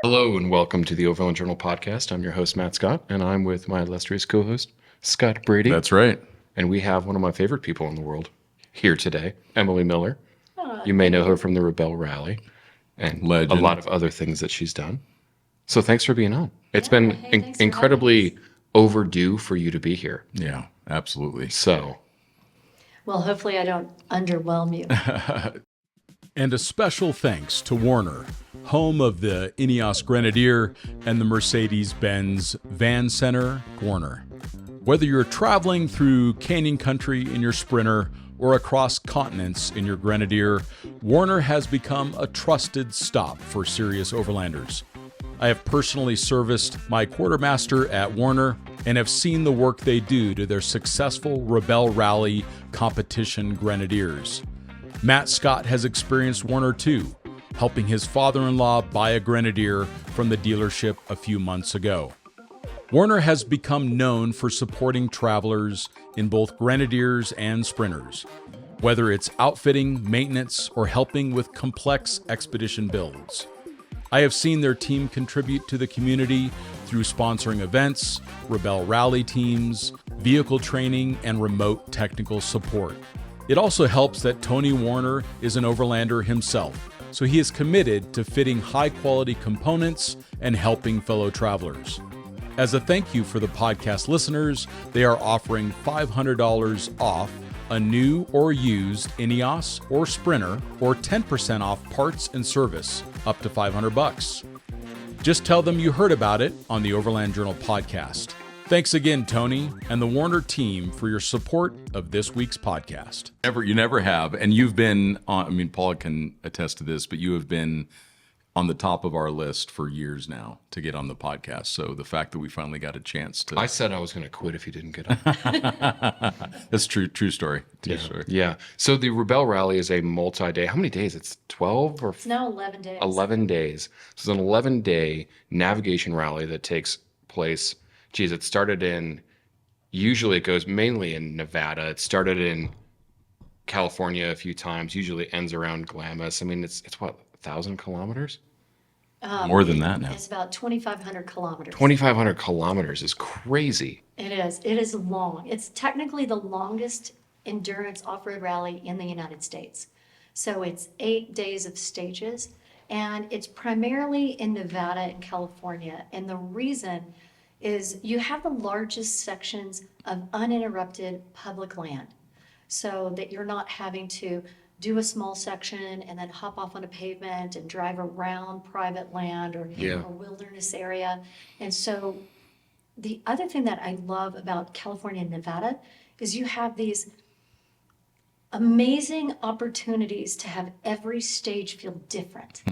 Hello and welcome to the Overland Journal podcast. I'm your host, Matt Scott, and I'm with my illustrious co-host, Scott Brady. That's right. And we have one of my favorite people in the world here today, Emily Miller. You may know her from the Rebelle Rally and Legend. a lot of other things that she's done. So thanks for being on. It's Yeah, been hey, thanks for having incredibly us. overdue for you to be here. Yeah, absolutely. So, Well, hopefully I don't underwhelm you. And a special thanks to Warner, home of the Ineos Grenadier and the Mercedes-Benz Van Center Warner. Whether you're traveling through canyon country in your Sprinter or across continents in your Grenadier, Warner has become a trusted stop for serious overlanders. I have personally serviced my quartermaster at Warner and have seen the work they do to their successful Rebelle Rally competition Grenadiers. Matt Scott has experienced Warner too, helping his father-in-law buy a Grenadier from the dealership a few months ago. Warner has become known for supporting travelers in both Grenadiers and Sprinters, whether it's outfitting, maintenance, or helping with complex expedition builds. I have seen their team contribute to the community through sponsoring events, Rebelle Rally teams, vehicle training, and remote technical support. It also helps that Tony Warner is an overlander himself, so he is committed to fitting high-quality components and helping fellow travelers. As a thank you for the podcast listeners, they are offering $500 off a new or used Ineos or Sprinter, or 10% off parts and service, up to $500. Just tell them you heard about it on the Overland Journal podcast. Thanks again, Tony, and the Warner team for your support of this week's podcast. You never have. And you've been on, Paul can attest to this, but you have been on the top of our list for years now to get on the podcast. So the fact that we finally got a chance to... I said I was going to quit if you didn't get on. That's true story. Story. Yeah. So the Rebelle Rally is a multi-day. How many days? It's 12 or... It's now 11 days. 11 days. So it's an 11-day navigation rally that takes place. It started in, usually it goes mainly in Nevada. It started in California a few times, usually ends around Glamis. It's what, 1,000 kilometers? More than that now. It's about 2,500 kilometers. 2,500 kilometers is crazy. It is. It is long. It's technically the longest endurance off-road rally in the United States. So it's 8 days of stages, and it's primarily in Nevada and California. And the reason is you have the largest sections of uninterrupted public land, so that you're not having to do a small section and then hop off on a pavement and drive around private land or a wilderness area. And so the other thing that I love about California and Nevada is you have these amazing opportunities to have every stage feel different.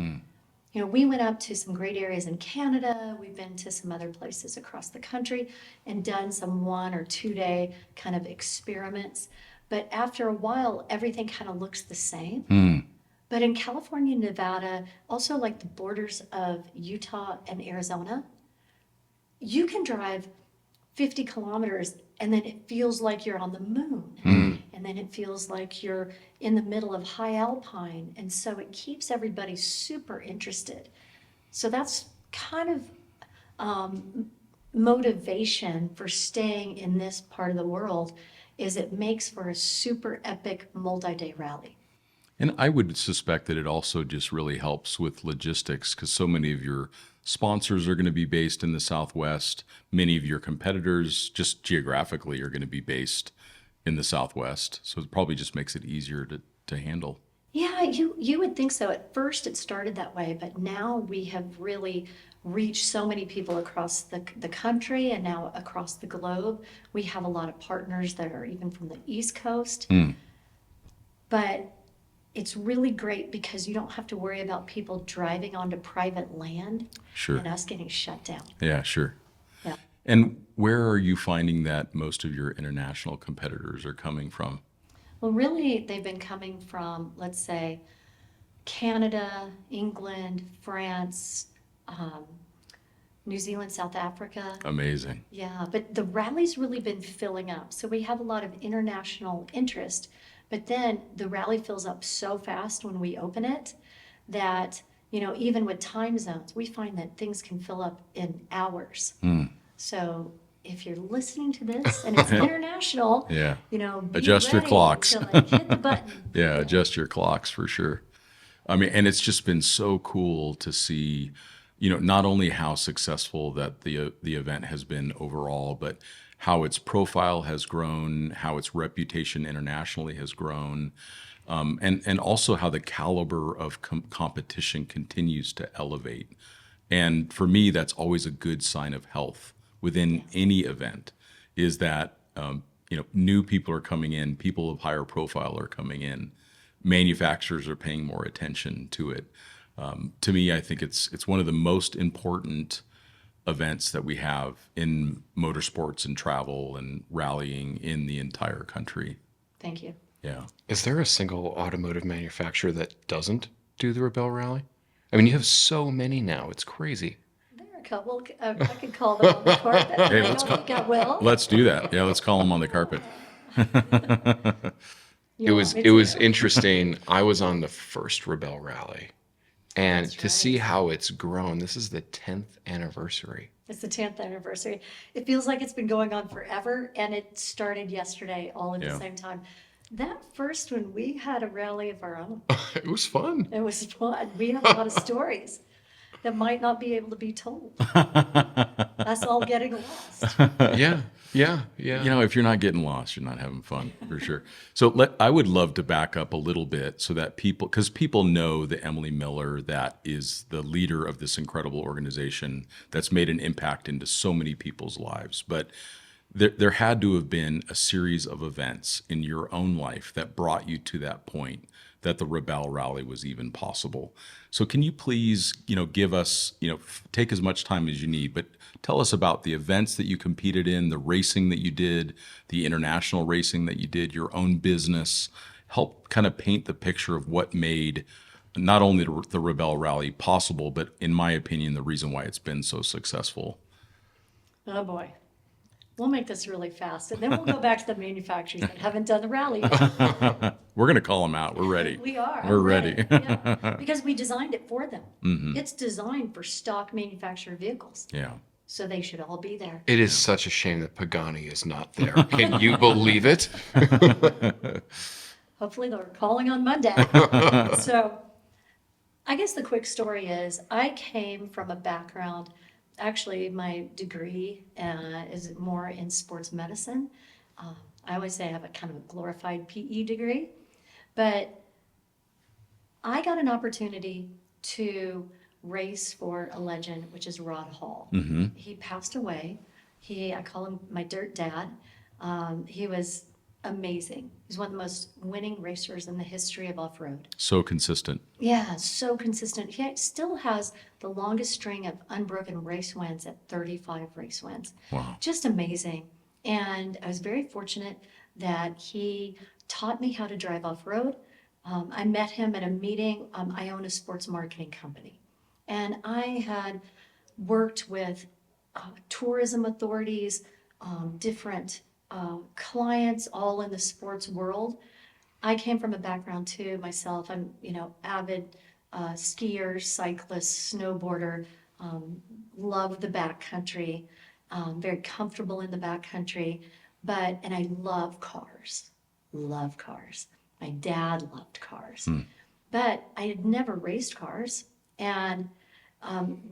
You know, we went up to some great areas in Canada. We've been to some other places across the country and done some 1 or 2 day kind of experiments. But after a while, everything kind of looks the same. But in California and Nevada, also like the borders of Utah and Arizona, you can drive 50 kilometers and then it feels like you're on the moon. And then it feels like you're in the middle of high alpine. And so it keeps everybody super interested. So that's kind of motivation for staying in this part of the world, is it makes for a super epic multi-day rally. And I would suspect that it also just really helps with logistics, because so many of your sponsors are going to be based in the Southwest. Many of your competitors, just geographically, are going to be based in the Southwest. So it probably just makes it easier to handle. Yeah, you would think so. At first it started that way, but now we have really reached so many people across the country and now across the globe. We have a lot of partners that are even from the East Coast. But it's really great because you don't have to worry about people driving onto private land and us getting shut down. Yeah, sure. Yeah. And where are you finding that most of your international competitors are coming from? Well, really, they've been coming from, let's say, Canada, England, France, New Zealand, South Africa. Amazing. Yeah, but the rally's really been filling up. So we have a lot of international interest, But then the rally fills up so fast when we open it that, you know, even with time zones, we find that things can fill up in hours. So if you're listening to this and it's international, Yeah. you know, be Adjust your ready clocks. to like hit the button. Yeah, adjust your clocks for sure. I mean, and it's just been so cool to see, you know, not only how successful that the event has been overall, but how its profile has grown, how its reputation internationally has grown, and also how the caliber of competition continues to elevate. And for me, that's always a good sign of health within any event, is that you know, new people are coming in, people of higher profile are coming in, manufacturers are paying more attention to it. To me, I think it's one of the most important events that we have in motorsports and travel and rallying in the entire country. Thank you. Yeah. Is there a single automotive manufacturer that doesn't do the Rebelle Rally? I mean, you have so many now. It's crazy. There are a couple, I could call them on the carpet. Hey, I let's don't think I will. Let's do that. Yeah, let's call them on the carpet. You want me It was to? interesting. I was on the first Rebelle Rally, and That's to see right. how it's grown. This is the 10th anniversary. It's the 10th anniversary. It feels like it's been going on forever, and it started yesterday all at Yeah. the same time. That first one, we had a rally of our own. It was fun. It was fun. We have a lot of stories that might not be able to be told. That's all getting lost. Yeah, yeah, yeah. You know, if you're not getting lost, you're not having fun for sure. So I would love to back up a little bit so that because people know that Emily Miller, that is the leader of this incredible organization that's made an impact into so many people's lives. But there had to have been a series of events in your own life that brought you to that point that the Rebelle Rally was even possible. So can you please, you know, give us, you know, take as much time as you need, but tell us about the events that you competed in, the racing that you did, the international racing that you did, your own business. Help kind of paint the picture of what made not only the Rebelle Rally possible, but in my opinion, the reason why it's been so successful. Oh, boy. We'll make this really fast, and then we'll go back to the manufacturers that haven't done the rally yet. We're going to call them out. We're ready. We are. We're I'm ready. Yeah. Because we designed it for them. Mm-hmm. It's designed for stock manufacturer vehicles, Yeah. so they should all be there. It is such a shame that Pagani is not there. Can you believe it? Hopefully they're calling on Monday. So I guess the quick story is I came from a background, actually my degree is more in sports medicine. I always say I have a kind of a glorified PE degree, but I got an opportunity to race for a legend, which is Rod Hall. Mm-hmm. He passed away. I call him my dirt dad. He was amazing. He's one of the most winning racers in the history of off-road. So consistent. Yeah, so consistent. He still has the longest string of unbroken race wins at 35 race wins. Wow. Just amazing. And I was very fortunate that he taught me how to drive off-road. I met him at a meeting. I own a sports marketing company. And I had worked with tourism authorities, different clients, all in the sports world. I came from a background too myself. I'm, avid skier, cyclist, snowboarder, love the backcountry, very comfortable in the backcountry, and I love cars. My dad loved cars, but I had never raced cars and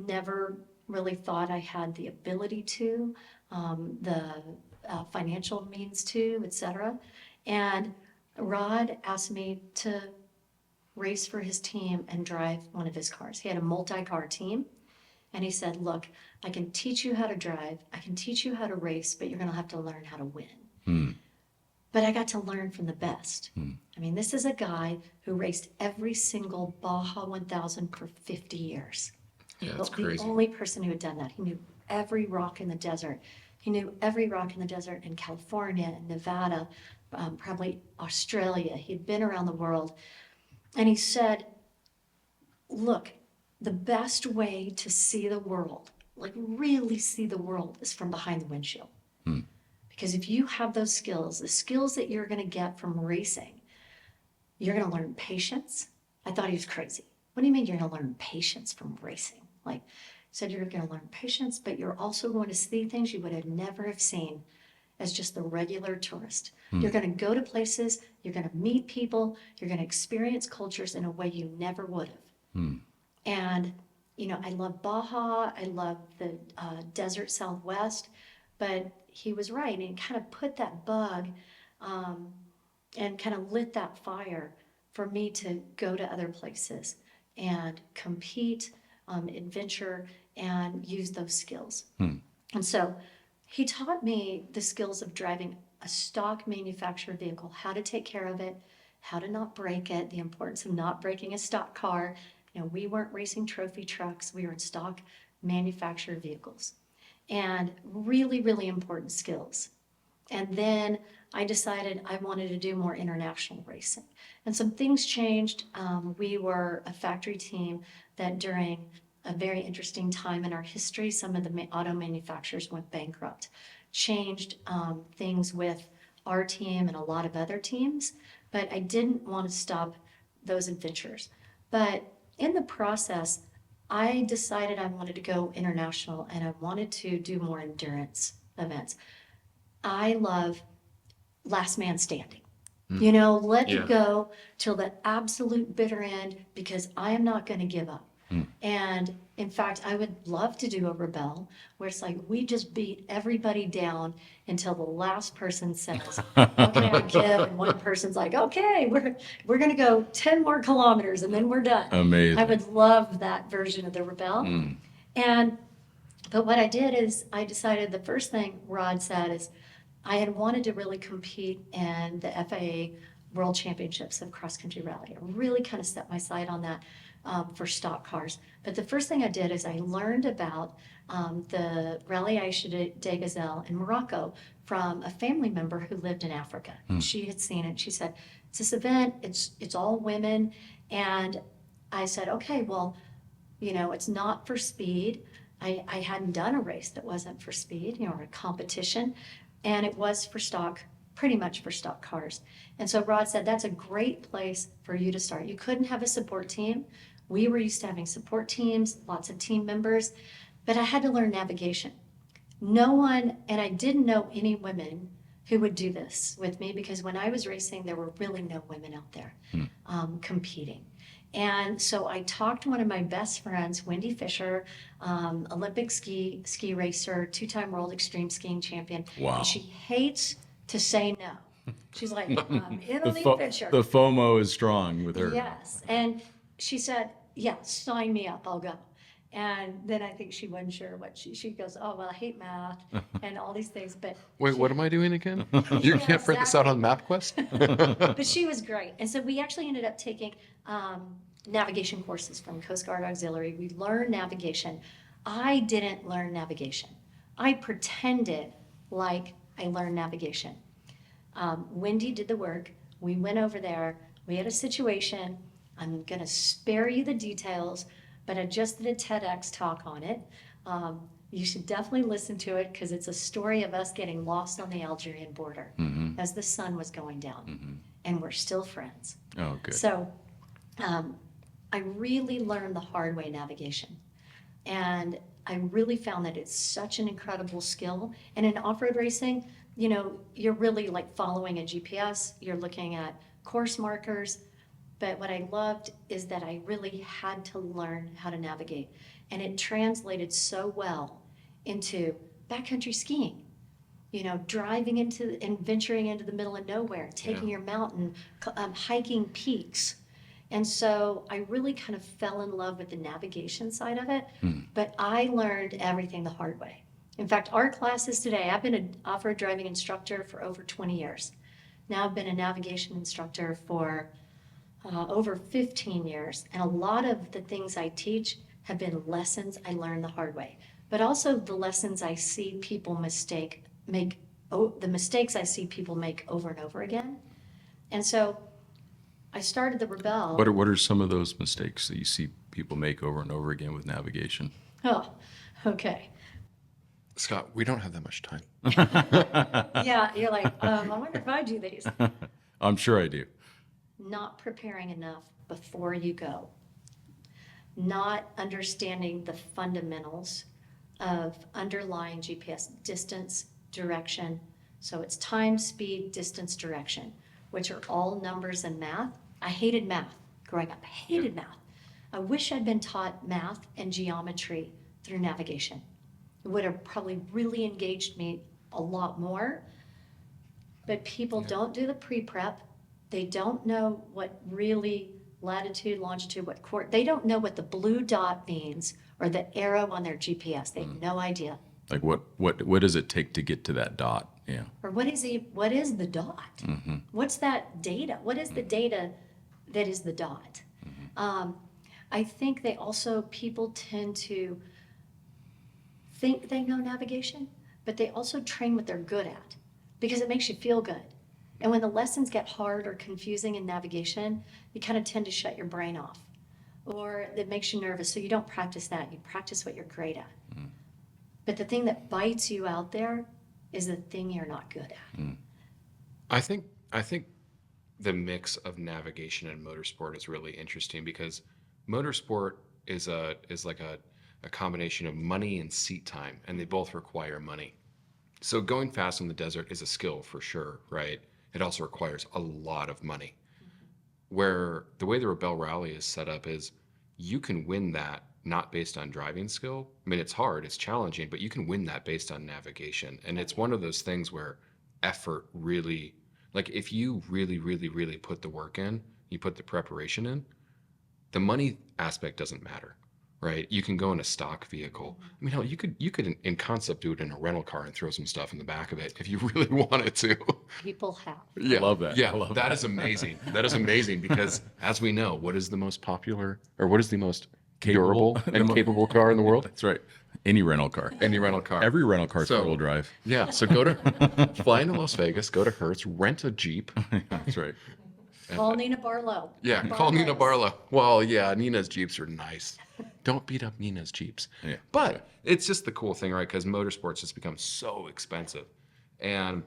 never really thought I had the ability to, the financial means to, etc. And Rod asked me to race for his team and drive one of his cars. He had a multi-car team. And he said, look, I can teach you how to drive. I can teach you how to race, but you're going to have to learn how to win. But I got to learn from the best. I mean, this is a guy who raced every single Baja 1000 for 50 years. Yeah, that's The crazy. only person who had done that. He knew every rock in the desert. He knew every rock in the desert in California and Nevada, probably Australia. He'd been around the world. And he said, look, the best way to see the world, like really see the world, is from behind the windshield. Because if you have those skills, the skills that you're going to get from racing, you're going to learn patience. I thought he was crazy. What do you mean you're going to learn patience from racing? Like, he said, you're going to learn patience, but you're also going to see things you would have never have seen as just the regular tourist. You're going to go to places, you're going to meet people, you're going to experience cultures in a way you never would have. And, you know, I love Baja, I love the desert Southwest, but he was right. And he kind of put that bug and kind of lit that fire for me to go to other places and compete, adventure, and use those skills. And so he taught me the skills of driving a stock manufactured vehicle, how to take care of it, how to not break it, the importance of not breaking a stock car. You know, we weren't racing trophy trucks, we were in stock manufactured vehicles. And really, really important skills. And then I decided I wanted to do more international racing. And some things changed. We were a factory team that during a very interesting time in our history, some of the auto manufacturers went bankrupt, changed things with our team and a lot of other teams, but I didn't want to stop those adventures. But in the process, I decided I wanted to go international and I wanted to do more endurance events. I love last man standing. You know, let Yeah. it go till the absolute bitter end because I am not going to give up. And in fact, I would love to do a Rebelle where it's like we just beat everybody down until the last person says, okay, I give. And one person's like, okay, we're going to go 10 more kilometers and then we're done. Amazing. I would love that version of the Rebelle. But what I did is I decided the first thing Rod said is I had wanted to really compete in the FIA World Championships of Cross Country Rally. I really kind of set my sight on that for stock cars. But the first thing I did is I learned about the Rally Aisha de Gazelle in Morocco from a family member who lived in Africa. She had seen it. She said, it's this event, it's all women. And I said, okay, well, you know, it's not for speed. I hadn't done a race that wasn't for speed, you know, or a competition. And it was for stock, pretty much for stock cars. And so Rod said, that's a great place for you to start. You couldn't have a support team. We were used to having support teams, lots of team members, but I had to learn navigation. No one, and I didn't know any women who would do this with me because when I was racing, there were really no women out there competing. And so I talked to one of my best friends, Wendy Fisher, Olympic ski racer, two-time world extreme skiing champion. Wow. And she hates to say no. She's like, Italy Fisher. The FOMO is strong with her. Yes. And she said, yeah, sign me up, I'll go. And then I think she wasn't sure what she goes, oh, well, I hate math and all these things. But Wait, what am I doing again? You can't print this out on MapQuest? but she was great. And so we actually ended up taking navigation courses from Coast Guard Auxiliary. We learned navigation. I didn't learn navigation. I pretended like I learned navigation. Wendy did the work. We went over there. We had a situation. I'm going to spare you the details, but I just did a TEDx talk on it. You should definitely listen to it because it's a story of us getting lost on the Algerian border as the sun was going down. And we're still friends. Oh, good. So I really learned the hard way navigation. And I really found that it's such an incredible skill. And in off-road racing, you know, you're really like following a GPS, you're looking at course markers. But what I loved is that I really had to learn how to navigate. And it translated so well into backcountry skiing. You know, driving into and venturing into the middle of nowhere, taking your mountain, hiking peaks. And so I really kind of fell in love with the navigation side of it, but I learned everything the hard way. In fact, our classes today, I've been an off-road driving instructor for over 20 years. Now I've been a navigation instructor for over 15 years. And a lot of the things I teach have been lessons I learned the hard way, but also the lessons I see people the mistakes I see people make over and over again. And so I started the Rebelle. What are some of those mistakes that you see people make over and over again with navigation? Oh, okay. Scott, we don't have that much time. Yeah, you're like, I wonder if I do these. I'm sure I do. not preparing enough before you go, not understanding the fundamentals of underlying GPS distance, direction. So it's time, speed, distance, direction, which are all numbers and math. I hated math growing up, hated math. I wish I'd been taught math and geometry through navigation. It would have probably really engaged me a lot more. But people don't do the pre-prep. They don't know what really latitude, longitude, they don't know what the blue dot means or the arrow on their GPS. They have no idea. Like what does it take to get to that dot? Yeah. Or what is the dot? What's that data? What is the data that is the dot? I think people tend to think they know navigation, but they also train what they're good at because it makes you feel good. And when the lessons get hard or confusing in navigation, you kind of tend to shut your brain off, or it makes you nervous. So you don't practice that. You practice what you're great at. But the thing that bites you out there is the thing you're not good at. I think the mix of navigation and motorsport is really interesting because motorsport is like a combination of money and seat time, and they both require money. So going fast in the desert is a skill for sure, right? It also requires a lot of money. Where the way the Rebelle Rally is set up is you can win that not based on driving skill. I mean, it's hard, it's challenging, but you can win that based on navigation. And it's one of those things where effort really, like if you really, really, really put the work in, you put the preparation in, the money aspect doesn't matter, right? You can go in a stock vehicle. I mean, hell, you could in concept do it in a rental car and throw some stuff in the back of it if you really wanted to. People have. Yeah, I love that. Yeah, I love that is amazing. That is amazing because, as we know, what is the most popular or what is the most durable and capable car in the world? That's right. Any rental car. Any rental car. Every rental car is So- four-wheel drive. Yeah, so go to fly into Las Vegas, go to Hertz, rent a Jeep. That's right. Call Nina Barlow. Yeah, call Nina Barlow. Well, yeah, Nina's Jeeps are nice. Don't beat up Nina's Jeeps. Yeah. But it's just the cool thing, right? Because motorsports has become so expensive. And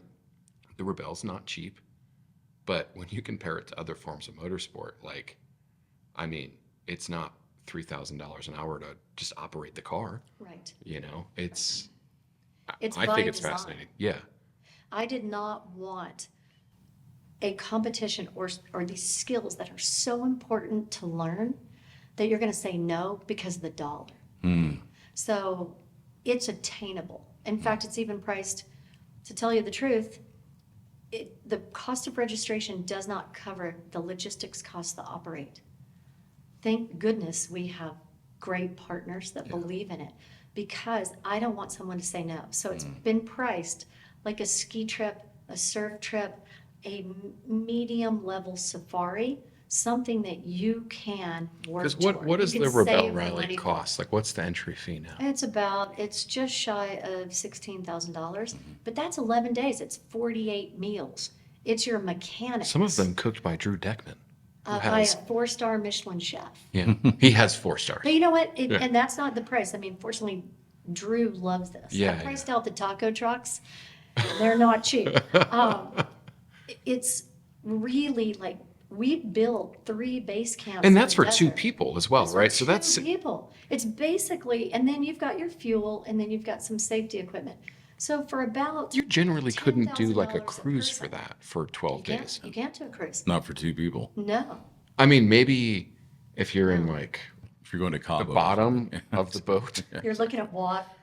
the Rebelle's not cheap. But when you compare it to other forms of motorsport, like, I mean, it's not $3,000 an hour to just operate the car. Right. You know, it's It's I think by it's design. fascinating. Yeah. I did not want a competition or these skills that are so important to learn that you're going to say no because of the dollar. So it's attainable. In fact, it's even priced, to tell you the truth, the cost of registration does not cover the logistics costs to operate. Thank goodness we have great partners that believe in it because I don't want someone to say no. So it's been priced like a ski trip, a surf trip, a medium level safari, something that you can work Because toward. what You does the can Rebelle save the Rally money for. cost? Like, what's the entry fee now? It's just shy of $16,000, but that's 11 days. It's 48 meals. It's your mechanics. Some of them cooked by Drew Deckman. Who by a has, 4-star Michelin chef. yeah, he has 4 stars. But you know what? Yeah. And that's not the price. I mean, fortunately, Drew loves this. Yeah, I priced out the taco trucks. They're not cheap. It's really like we built 3 base camps. And in that's the for 2 desert. people as well, It's for right? So 2 that's people. It's basically, and then you've got your fuel, and then you've got some safety equipment. So for about you generally couldn't do like a $10,000 cruise person. for that for 12 days. You can't do a cruise. Not for 2 people. No. I mean, maybe if you're in like If you're going to the Cabo. bottom of the boat. You're looking at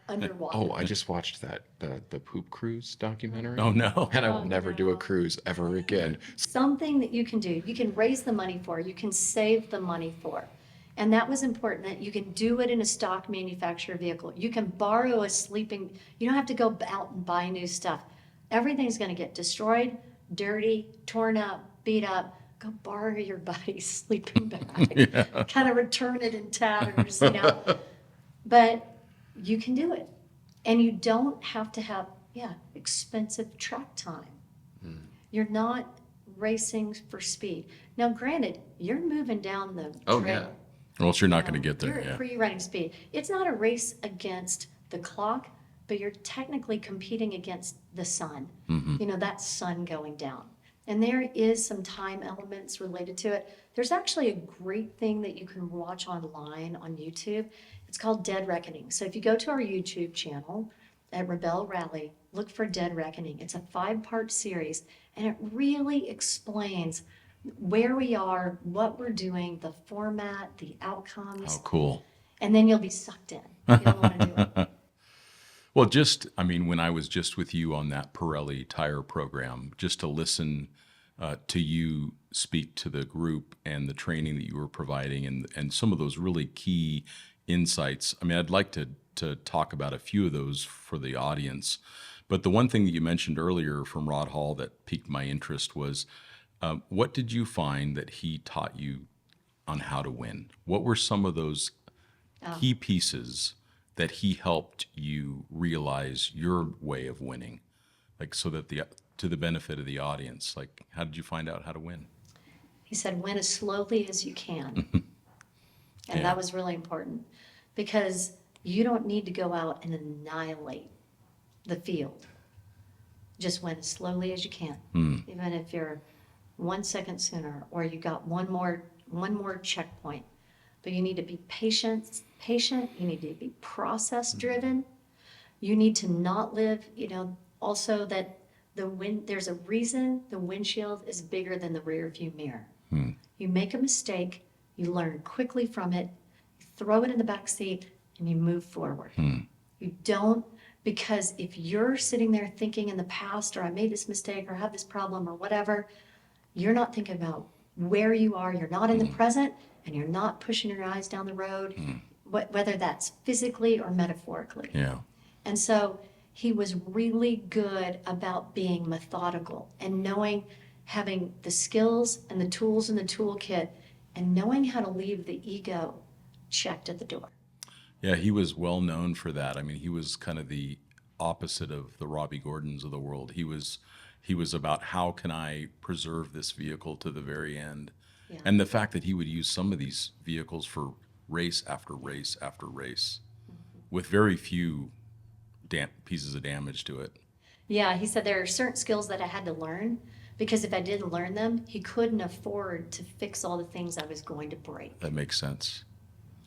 underwater. Oh, I just watched the poop cruise documentary. Oh, no. And I will never do a cruise ever again. Something that you can do. You can raise the money for. You can save the money for. And that was important that you can do it in a stock manufacturer vehicle. You can borrow a sleeping, you don't have to go out and buy new stuff. Everything's going to get destroyed, dirty, torn up, beat up. Go borrow your buddy's sleeping bag. Kind of return it in tatters, you know. But you can do it. And you don't have to have, expensive track time. You're not racing for speed. Now, granted, you're moving down the Oh, trail. yeah. Or else you're not going to get You're there. at Yeah. pre-running speed. It's not a race against the clock, but you're technically competing against the sun. You know, that sun going down. And there is some time elements related to it. There's actually a great thing that you can watch online on YouTube. It's called Dead Reckoning. So if you go to our YouTube channel at Rebelle Rally, look for Dead Reckoning. It's a 5-part series, and it really explains where we are, what we're doing, the format, the outcomes, How cool. and then you'll be sucked in. You'll want to do it. Well, just, I mean, when I was just with you on that Pirelli tire program, just to listen to you speak to the group and the training that you were providing and some of those really key insights. I mean, I'd like to talk about a few of those for the audience. But the one thing that you mentioned earlier from Rod Hall that piqued my interest was what did you find that he taught you on how to win? What were some of those key pieces that he helped you realize your way of winning, like so that to the benefit of the audience? Like, how did you find out how to win? He said, win as slowly as you can. And Yeah. that was really important because you don't need to go out and annihilate the field. Just win as slowly as you can. Even if you're 1 second sooner or you got one more checkpoint. But you need to be patient, you need to be process driven. You need to not live, also that there's a reason the windshield is bigger than the rear view mirror. You make a mistake, you learn quickly from it, you throw it in the back seat, and you move forward. You don't, because if you're sitting there thinking in the past, or I made this mistake, or have this problem, or whatever, you're not thinking about where you are, you're not in the present, and you're not pushing your eyes down the road, whether that's physically or metaphorically. Yeah. And so he was really good about being methodical and having the skills and the tools in the toolkit and knowing how to leave the ego checked at the door. Yeah, he was well known for that. I mean, he was kind of the opposite of the Robbie Gordons of the world. He was about how can I preserve this vehicle to the very end. Yeah. And the fact that he would use some of these vehicles for race after race after race with very few pieces of damage to it. Yeah, he said there are certain skills that I had to learn because if I didn't learn them, he couldn't afford to fix all the things I was going to break. That makes sense.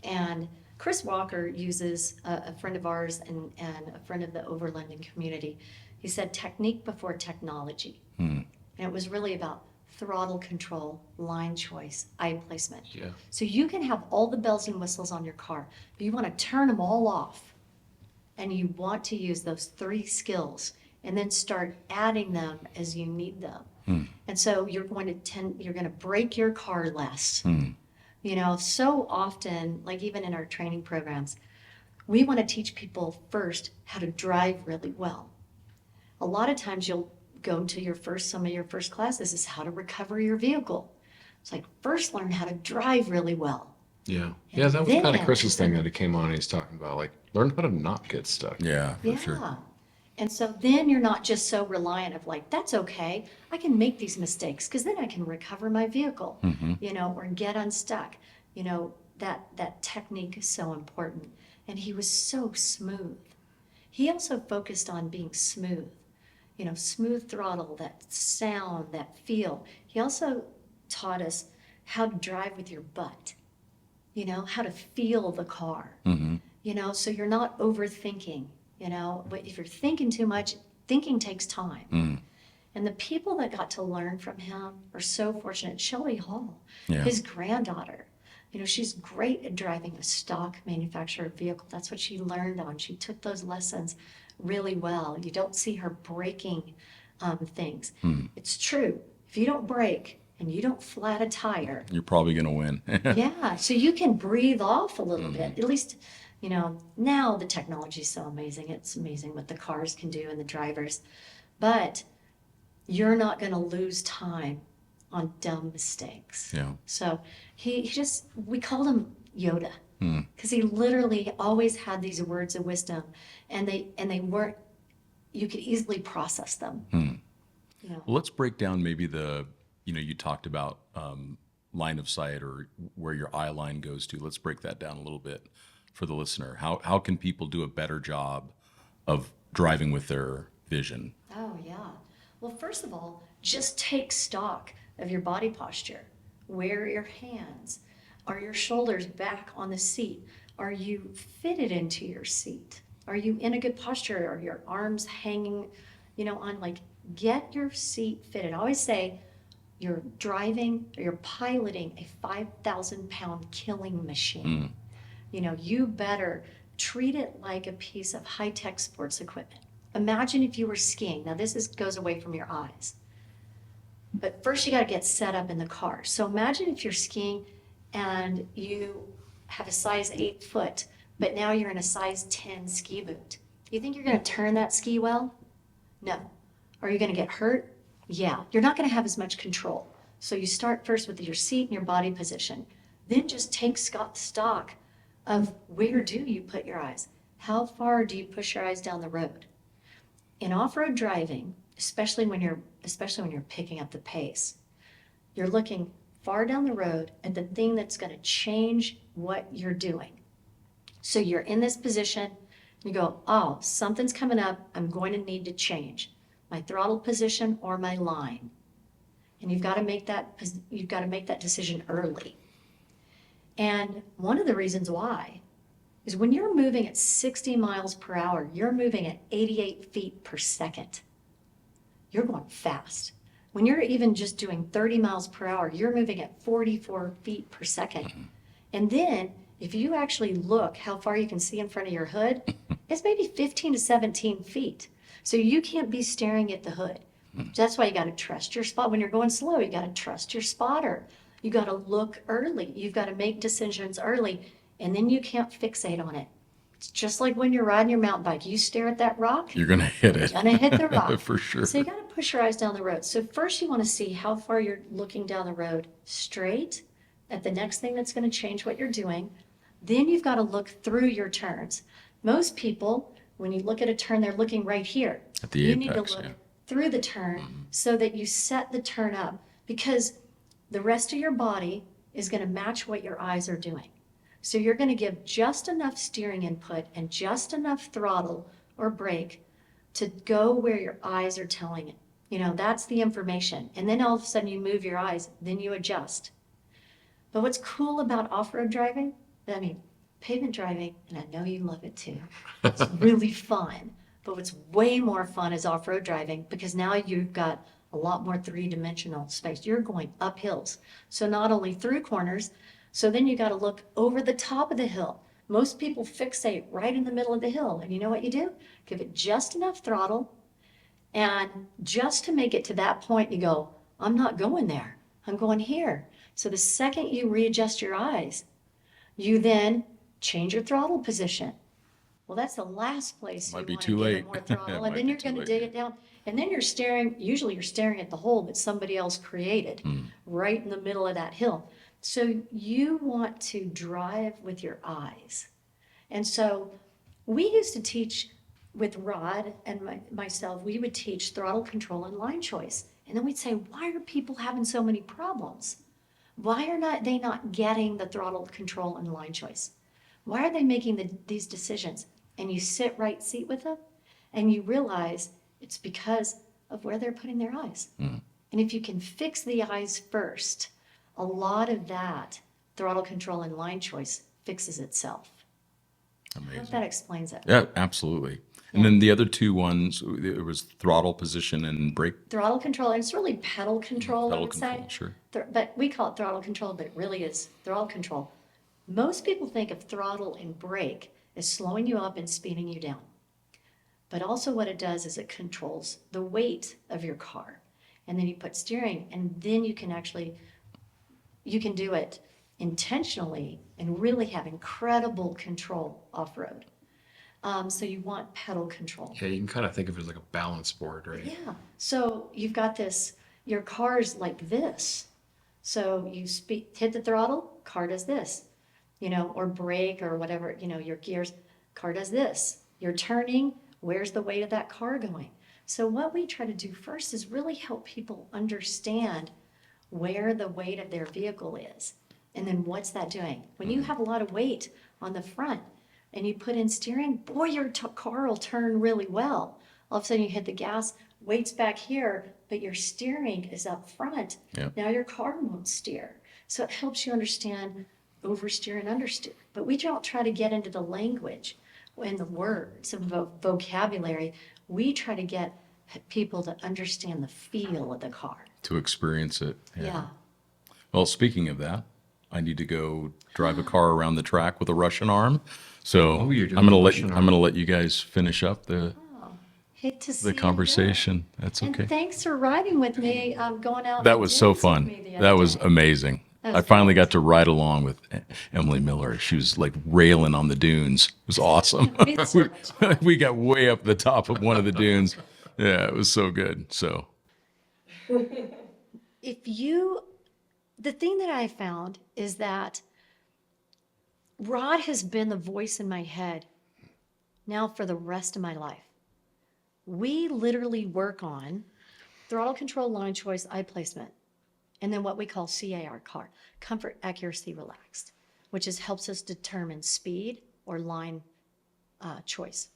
And Chris Walker uses a friend of ours and a friend of the Overland community. He said technique before technology. And it was really about throttle control, line choice, eye placement. Yeah. So you can have all the bells and whistles on your car, but you want to turn them all off. And you want to use those 3 skills and then start adding them as you need them. And so you're going to break your car less. So often, like even in our training programs, we want to teach people first how to drive really well. A lot of times you'll go to some of your first classes is how to recover your vehicle. It's like, first learn how to drive really well. Yeah. Yeah, that was then- kind of Chris's thing that he came on and he's talking about, like, learn how to not get stuck. Yeah, for Yeah. sure. And so then you're not just so reliant of like, that's okay, I can make these mistakes because then I can recover my vehicle, or get unstuck. That technique is so important. And he was so smooth. He also focused on being smooth, smooth throttle, that sound, that feel. He also taught us how to drive with your butt, how to feel the car, so you're not overthinking, but if you're thinking too much, thinking takes time. And the people that got to learn from him are so fortunate. Shelley Hall, Yeah. his granddaughter, she's great at driving a stock manufactured vehicle. That's what she learned on. She took those lessons really well. You don't see her breaking things. It's true. If you don't break and you don't flat a tire, You're probably going to win. yeah, so you can breathe off a little bit. At least, now the technology is so amazing. It's amazing what the cars can do and the drivers. But you're not going to lose time on dumb mistakes. Yeah. So we called him Yoda because he literally always had these words of wisdom and they weren't, you could easily process them. Well, let's break down maybe you talked about line of sight or where your eye line goes to. Let's break that down a little bit for the listener. How can people do a better job of driving with their vision? Oh, yeah. Well, first of all, just take stock of your body posture. Where are your hands? Are your shoulders back on the seat? Are you fitted into your seat? Are you in a good posture? Are your arms hanging, on, like, get your seat fitted. I always say you're driving or you're piloting a 5,000-pound killing machine. You better treat it like a piece of high-tech sports equipment. Imagine if you were skiing. Now goes away from your eyes. But first you got to get set up in the car. So imagine if you're skiing and you have a size 8 foot, but now you're in a size 10 ski boot. You think you're going to turn that ski well? No. Are you going to get hurt? Yeah. You're not going to have as much control. So you start first with your seat and your body position. Then just take stock of where do you put your eyes? How far do you push your eyes down the road? In off-road driving, especially when you're picking up the pace, you're looking far down the road at the thing that's going to change what you're doing. So you're in this position, you go, oh, something's coming up, I'm going to need to change my throttle position or my line. And you've got to make that decision early. And one of the reasons why is when you're moving at 60 miles per hour, you're moving at 88 feet per second. You're going fast. When you're even just doing 30 miles per hour, you're moving at 44 feet per second. And then if you actually look how far you can see in front of your hood, it's maybe 15 to 17 feet. So you can't be staring at the hood. That's why you got to trust your spot. When you're going slow, you got to trust your spotter. You got to look early. You've got to make decisions early, and then you can't fixate on it. It's just like when you're riding your mountain bike. You stare at that rock, You're going to hit it. you're going to hit the rock. For sure. So you got to push your eyes down the road. So first you want to see how far you're looking down the road straight at the next thing that's going to change what you're doing. Then you've got to look through your turns. Most people, when you look at a turn, they're looking right here. At the you apex, need to look yeah. through the turn so that you set the turn up, because the rest of your body is going to match what your eyes are doing. So you're going to give just enough steering input and just enough throttle or brake to go where your eyes are telling it. That's the information. And then all of a sudden you move your eyes, then you adjust. But what's cool about off-road driving, pavement driving, and I know you love it too, it's really fun. But what's way more fun is off-road driving, because now you've got a lot more three-dimensional space. You're going up hills. So not only through corners, so then you got to look over the top of the hill. Most people fixate right in the middle of the hill. And you know what you do? Give it just enough throttle. And just to make it to that point, you go, I'm not going there. I'm going here. So the second you readjust your eyes, you then change your throttle position. Well, that's the last place Might you be want too to give late. it more throttle. It And might then be you're too going to late, dig yeah. it down. And then you're staring at the hole that somebody else created right in the middle of that hill. So you want to drive with your eyes. And so we used to teach with Rod and myself, we would teach throttle control and line choice. And then we'd say, why are people having so many problems? Why are they not getting the throttle control and line choice? Why are they making these decisions? And you sit right seat with them and you realize it's because of where they're putting their eyes. And if you can fix the eyes first, a lot of that throttle control and line choice fixes itself. I hope Amazing. that explains it. Yeah, absolutely. And then the other two ones, it was throttle position and brake Throttle control, and it's really pedal control, I pedal would control. say. Sure. But we call it throttle control, but it really is throttle control. Most people think of throttle and brake as slowing you up and speeding you down. But also what it does is it controls the weight of your car. And then you put steering, and then you can do it intentionally and really have incredible control off-road. So you want pedal control. Yeah, you can kind of think of it as like a balance board, right? Yeah. So you've got your car's like this. So you hit the throttle, car does this, or brake or whatever, your gears, car does this. You're turning, where's the weight of that car going? So what we try to do first is really help people understand where the weight of their vehicle is. And then what's that doing? When you have a lot of weight on the front and you put in steering, boy, your car will turn really well. All of a sudden you hit the gas, weight's back here, but your steering is up front. Yeah. Now your car won't steer. So it helps you understand oversteer and understeer. But we don't try to get into the language and the words and vocabulary. We try to get people to understand the feel of the car. To experience it. Yeah. Well, speaking of that, I need to go drive a car around the track with a Russian arm. So you're doing I'm gonna a let Russian I'm gonna let you guys finish up the Hate to see you go. conversation. That's And okay. thanks for riding with me, going out. That and was so dancing with fun. me the That other was day. amazing. That I was finally great. got to ride along with Emily Miller. She was like railing on the dunes. It was awesome. Me too. We got way up the top of one of the dunes. Yeah, it was so good. So The thing that I found is that Rod has been the voice in my head now for the rest of my life. We literally work on throttle control, line choice, eye placement, and then what we call CAR, comfort, accuracy, relaxed, which helps us determine speed or line choice,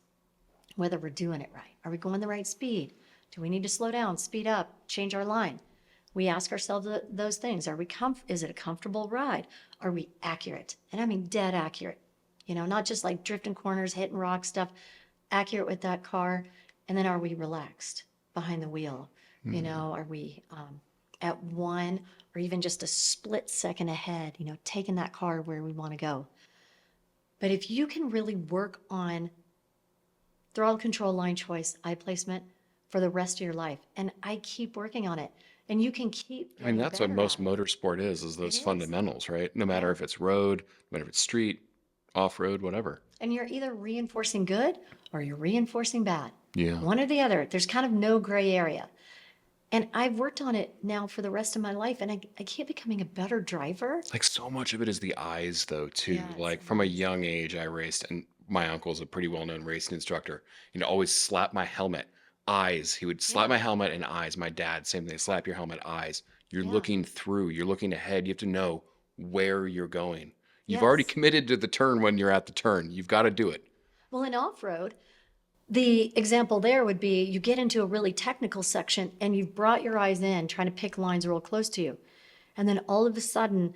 whether we're doing it right. Are we going the right speed? Do we need to slow down, speed up, change our line? We ask ourselves those things. Is it a comfortable ride? Are we accurate? And I mean dead accurate. Not just like drifting corners, hitting rock stuff, accurate with that car. And then are we relaxed behind the wheel? Are we at one or even just a split second ahead, taking that car where we want to go? But if you can really work on throttle control, line choice, eye placement for the rest of your life, and I keep working on it, and you can keep I mean, that's what getting most better at it. motorsport is those is. fundamentals, right? No matter if it's road, no matter if it's street, off-road, whatever. And you're either reinforcing good or you're reinforcing bad. Yeah. One or the other. There's kind of no gray area. And I've worked on it now for the rest of my life, and I keep becoming a better driver. Like so much of it is the eyes though too. Yeah, it's Like from a young age I raced, and my uncle's a pretty well-known racing instructor. Always slap my helmet, eyes. He would slap my helmet and eyes. My dad, same thing, slap your helmet, eyes. You're Yeah. looking through, you're looking ahead. You have to know where you're going. You've already Yes. committed to the turn when you're at the turn. You've got to do it. Well, in off-road, the example there would be you get into a really technical section and you've brought your eyes in trying to pick lines real close to you. And then all of a sudden,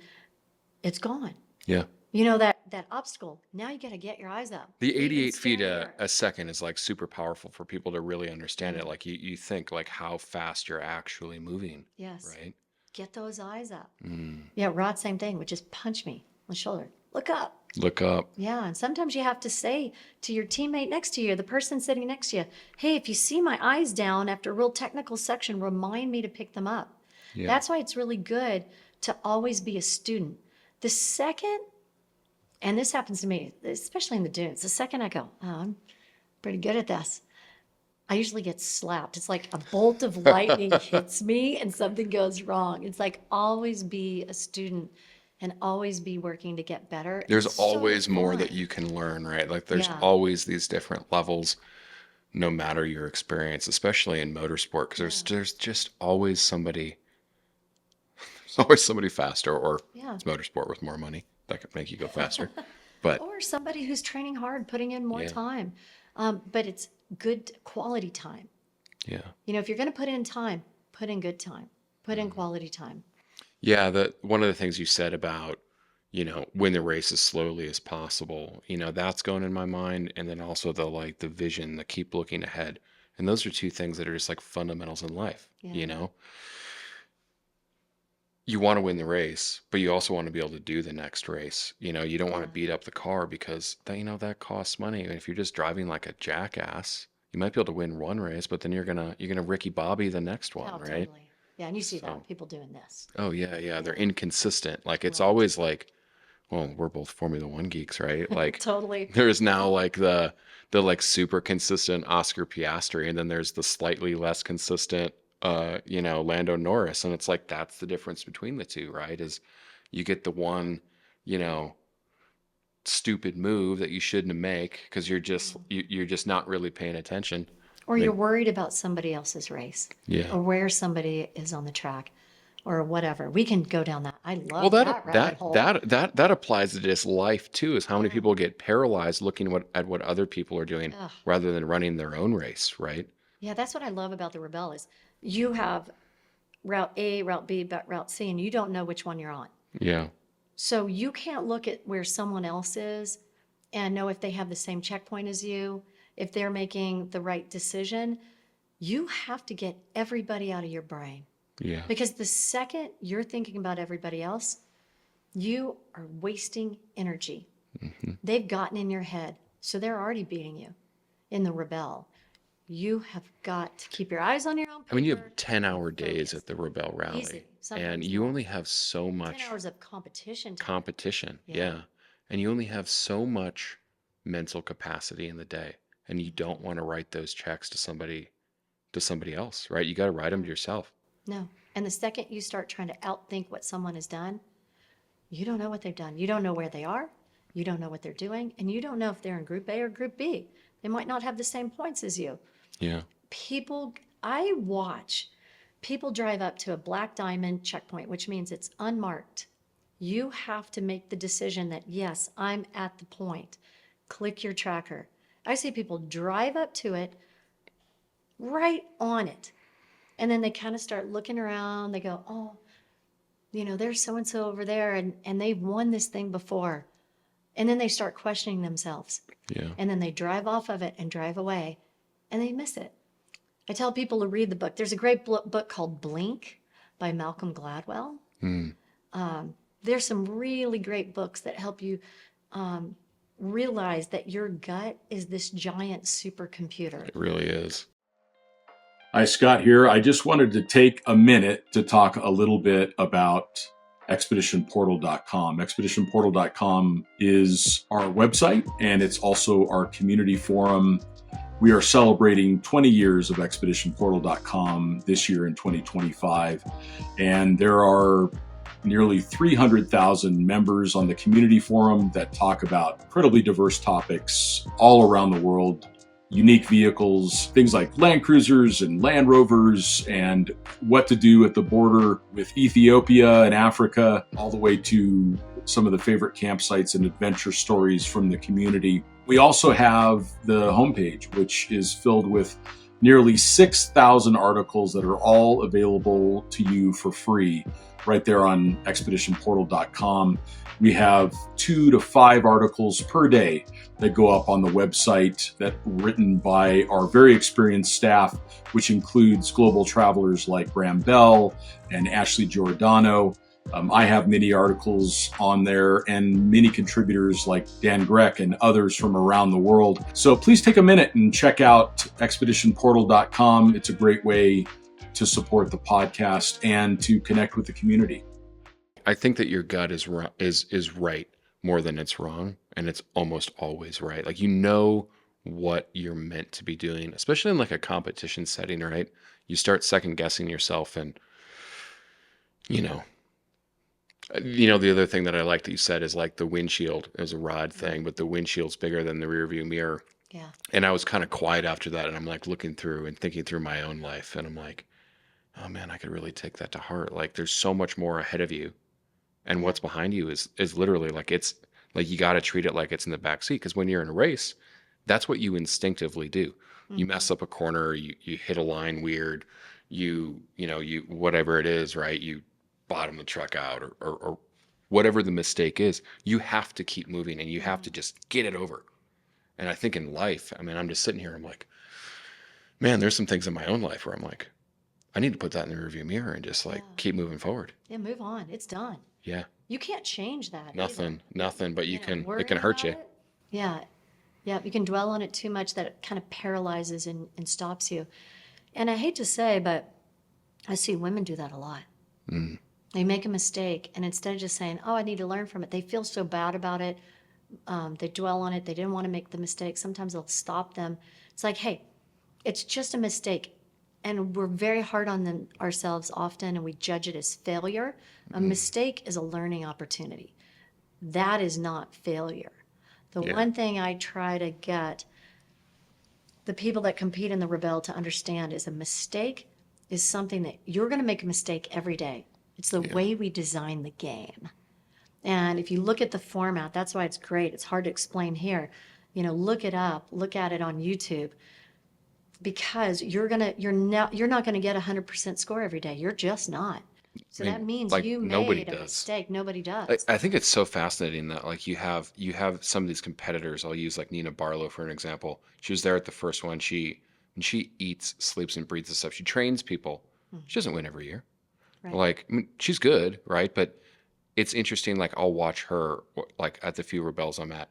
it's gone. Yeah. That obstacle, now you got to get your eyes up. The You can 88 feet stand there. a second is like super powerful for people to really understand it. Like you think like how fast you're actually moving, Yes. right? Get those eyes up. Mm. Yeah, Rod, same thing, would just punch me on the shoulder. Look up. Look up. Yeah, and sometimes you have to say to your teammate next to you, the person sitting next to you, hey, if you see my eyes down after a real technical section, remind me to pick them up. Yeah. That's why it's really good to always be a student. The second, and this happens to me, especially in the dunes, the second I go, oh, I'm pretty good at this, I usually get slapped. It's like a bolt of lightning hits me and something goes wrong. It's like always be a student and always be working to get better. There's It's so always more that fun. you can learn, right? Like there's Yeah. always these different levels, no matter your experience, especially in motorsport, because there's just always somebody. There's always somebody faster, or Yeah. it's motorsport with more money that could make you go faster. But Or somebody who's training hard, putting in more Yeah. time. But it's good quality time. yeah, If you're going to put in time, put in good time, put Mm-hmm. in quality time. yeah. One of the things you said about win the race as slowly as possible. That's going in my mind, and then also the vision, the keep looking ahead, and those are two things that are just like fundamentals in life. Yeah. You want to win the race, but you also want to be able to do the next race. You don't want to Yeah. beat up the car because that costs money. And if you're just driving like a jackass, you might be able to win one race, but then you're gonna Ricky Bobby the next one, Oh, right? totally. Yeah, and you see So- that, people doing this. Oh yeah. They're inconsistent. Like it's Right. always like, well, we're both Formula One geeks, right? Like Totally. there's now like the like super consistent Oscar Piastri, and then there's the slightly less consistent Lando Norris, and it's like that's the difference between the two, right? Is you get the one stupid move that you shouldn't make because you're just not really paying attention. Or you're worried about somebody else's race. Yeah. Or where somebody is on the track or whatever. We can go down that. I love Well, that rabbit hole. that applies to this life too. Is how many people get paralyzed looking at what other people are doing Ugh. rather than running their own race, right? Yeah, that's what I love about the Rebelle is you have route A, route B, but route C, and you don't know which one you're on. Yeah. So you can't look at where someone else is and know if they have the same checkpoint as you, if they're making the right decision. You have to get everybody out of your brain. Yeah. Because the second you're thinking about everybody else, you are wasting energy. They've gotten in your head, so they're already beating you in the Rebelle. You have got to keep your eyes on your own paper. I mean, you have 10-hour and days focus. at the Rebelle Rally, Easy. and Sometimes you more. only have so 10 much hours of competition. competition. Yeah. Yeah. And you only have so much mental capacity in the day, and you don't want to write those checks to somebody else, right? You got to write them to yourself. No. And the second you start trying to outthink what someone has done, you don't know what they've done. You don't know where they are. You don't know what they're doing. And you don't know if they're in Group A or Group B. They might not have the same points as you. Yeah. I watch people drive up to a black diamond checkpoint, which means it's unmarked. You have to make the decision that, yes, I'm at the point. Click your tracker. I see people drive up to it, right on it. And then they kind of start looking around. They go, oh, there's so-and-so over there, and they've won this thing before. And then they start questioning themselves. Yeah. And then they drive off of it and drive away, and they miss it. I tell people to read the book. There's a great book called Blink by Malcolm Gladwell. There's some really great books that help you realize that your gut is this giant supercomputer. It really is. Hi, Scott here. I just wanted to take a minute to talk a little bit about expeditionportal.com. Expeditionportal.com is our website, and it's also our community forum. We are celebrating 20 years of expeditionportal.com this year in 2025, and there are nearly 300,000 members on the community forum that talk about incredibly diverse topics all around the world. Unique vehicles, things like Land Cruisers and Land Rovers, and what to do at the border with Ethiopia and Africa, all the way to some of the favorite campsites and adventure stories from the community. We also have the homepage, which is filled with nearly 6,000 articles that are all available to you for free right there on expeditionportal.com. We have 2 to 5 articles per day that go up on the website that are written by our very experienced staff, which includes global travelers like Graham Bell and Ashley Giordano. I have many articles on there and many contributors like Dan Grech and others from around the world. So please take a minute and check out expeditionportal.com. It's a great way to support the podcast and to connect with the community. I think that your gut is right more than it's wrong, and it's almost always right. Like, what you're meant to be doing, especially in like a competition setting, right? You start second guessing yourself, and the other thing that I like that you said is like the windshield is a rod thing, but the windshield's bigger than the rear view mirror. Yeah. And I was kind of quiet after that, and I'm like looking through and thinking through my own life, and I'm like, oh man, I could really take that to heart. Like, there's so much more ahead of you. And what's behind you is literally like, it's like, you got to treat it like it's in the back seat. Because when you're in a race, that's what you instinctively do. You mess up a corner, you hit a line weird, you whatever it is, right? You bottom the truck out or whatever the mistake is, you have to keep moving and you have to just get it over. And I think in life, I mean, I'm just sitting here, I'm like, man, there's some things in my own life where I'm like, I need to put that in the rearview mirror and just like keep moving forward. Yeah, move on. It's done. Yeah. You can't change that. Nothing, but it can worry hurt you. about it. Yeah. Yeah. You can dwell on it too much that it kind of paralyzes and stops you. And I hate to say, but I see women do that a lot. They make a mistake, and instead of just saying, oh, I need to learn from it, they feel so bad about it. They dwell on it. They didn't want to make the mistake. Sometimes they'll stop them. It's like, hey, it's just a mistake. And we're very hard on ourselves often, and we judge it as failure. A mistake is a learning opportunity. That is not failure. The one thing I try to get the people that compete in the Rebelle to understand is a mistake is something that you're going to make a mistake every day. It's the way we design the game. And if you look at the format, that's why it's great. It's hard to explain here. Look it up, look at it on YouTube. because you're not gonna get 100% score every day. You're just not. So I that mean, means like, you nobody made a does. mistake. Nobody I, does. I think it's so fascinating that like you have some of these competitors. I'll use like Nina Barlow for an example. She was there at the first one. She eats, sleeps, and breathes this stuff. She trains people. She doesn't win every year. Right. Like, I mean, she's good, right? But it's interesting. Like, I'll watch her like at the few Rebels I'm at.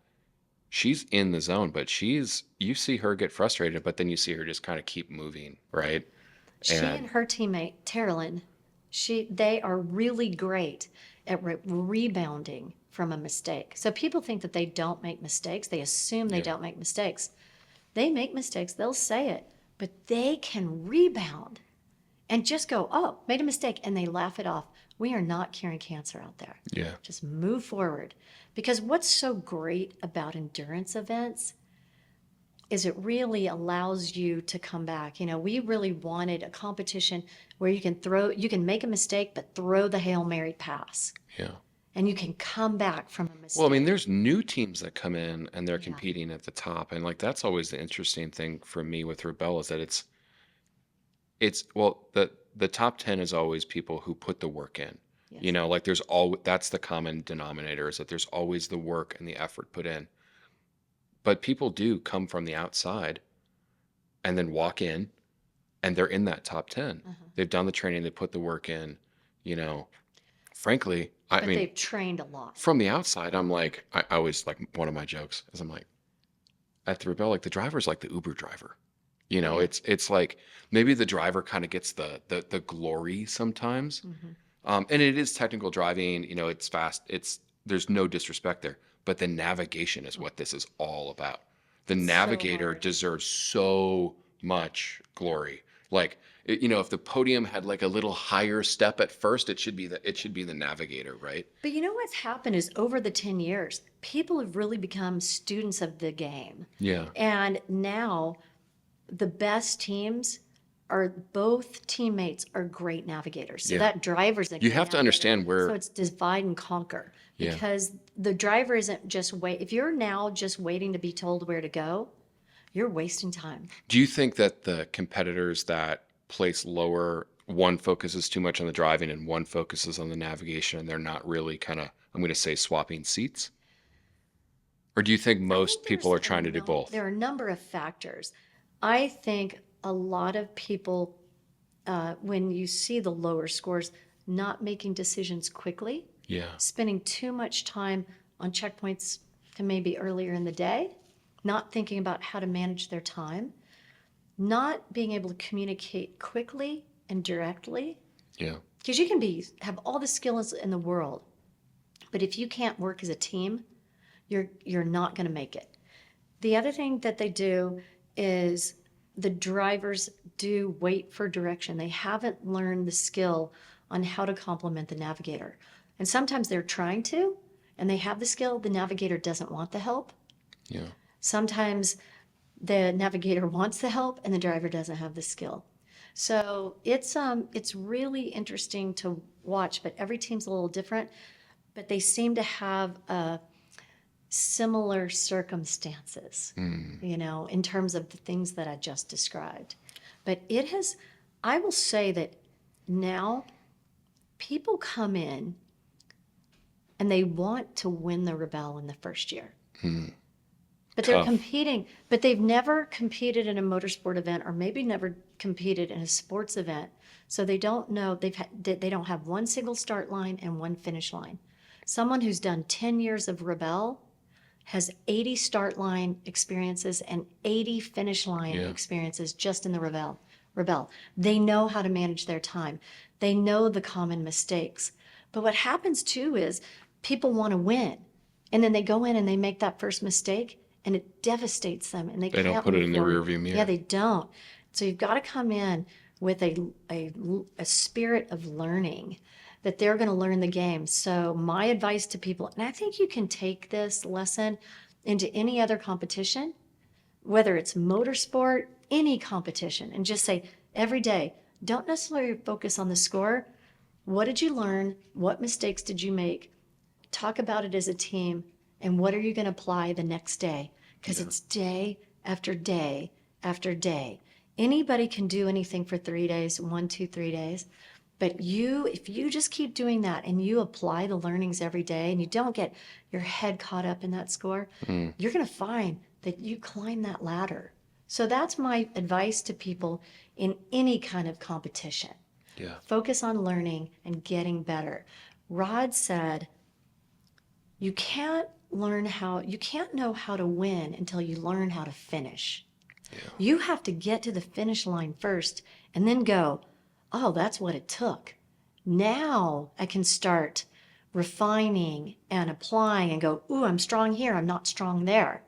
She's in the zone, but you see her get frustrated, but then you see her just kind of keep moving, right? She and her teammate, Terrelyn, they are really great at rebounding from a mistake. So people think that they don't make mistakes. They assume they don't make mistakes. They make mistakes. They'll say it, but they can rebound and just go, oh, made a mistake. And they laugh it off. We are not curing cancer out there. Yeah. Just move forward. Because what's so great about endurance events is it really allows you to come back. You know, we really wanted a competition where you can make a mistake, but throw the Hail Mary pass. Yeah. And you can come back from a mistake. Well, I mean, there's new teams that come in and they're competing at the top, and like that's always the interesting thing for me with Rebelle is that well, the top 10 is always people who put the work in. Yes. You know, like that's the common denominator is that there's always the work and the effort put in. But people do come from the outside and then walk in and they're in that top 10. They've done the training, they put the work in, you know. Frankly, I But mean, they've trained a lot. from the outside, I'm like, I always like one of my jokes is I'm like, at the Rebelle, like the driver's like the Uber driver. You know, it's like maybe the driver kind of gets the glory sometimes. And it is technical driving, you know, it's fast. There's no disrespect there, but the navigation is what this is all about. The navigator hard. deserves so much glory. Like, you know, if the podium had like a little higher step at first, it should be the navigator, right? But you know what's happened is over the 10 years, people have really become students of the game. Yeah. And now the best teams are both teammates are great navigators. So Yeah. that driver's a You great have to navigator. understand where. So it's divide and conquer. Yeah. Because the driver isn't just if you're now just waiting to be told where to go, you're wasting time. Do you think that the competitors that place lower, one focuses too much on the driving and one focuses on the navigation, and they're not really kind of, I'm going to say, swapping seats? Or do you think most people are trying to do both? There are a number of factors. I think a lot of people, when you see the lower scores, not making decisions quickly, Yeah. spending too much time on checkpoints maybe earlier in the day, not thinking about how to manage their time, not being able to communicate quickly and directly. Yeah. Because you can have all the skills in the world, but if you can't work as a team, you're not going to make it. The other thing that they do is the drivers do wait for direction. They haven't learned the skill on how to complement the navigator. And sometimes they're trying to, and they have the skill, the navigator doesn't want the help. Yeah. Sometimes the navigator wants the help and the driver doesn't have the skill. So it's really interesting to watch, but every team's a little different, but they seem to have similar circumstances, you know, in terms of the things that I just described. But I will say that now people come in and they want to win the Rebelle in the first year. But they're Tough. competing, but they've never competed in a motorsport event or maybe never competed in a sports event. So they don't know, they don't have one single start line and one finish line. Someone who's done 10 years of Rebelle has 80 start line experiences and 80 finish line experiences just in the Rebelle. They know how to manage their time. They know the common mistakes. But what happens too is people want to win. And then they go in and they make that first mistake and it devastates them and they They don't can't put it move in the forward. rearview mirror. Yeah, they don't. So you've got to come in with a spirit of learning that they're going to learn the game. So my advice to people, and I think you can take this lesson into any other competition, whether it's motorsport, any competition, and just say every day, don't necessarily focus on the score. What did you learn? What mistakes did you make? Talk about it as a team, and what are you going to apply the next day? Because it's day after day after day. Anybody can do anything for 3 days, 1, 2, 3 days. But if you just keep doing that and you apply the learnings every day and you don't get your head caught up in that score, you're going to find that you climb that ladder. So that's my advice to people in any kind of competition. Yeah. Focus on learning and getting better. Rod said, you can't know how to win until you learn how to finish. Yeah. You have to get to the finish line first and then go, oh, that's what it took. Now I can start refining and applying and go, ooh, I'm strong here, I'm not strong there.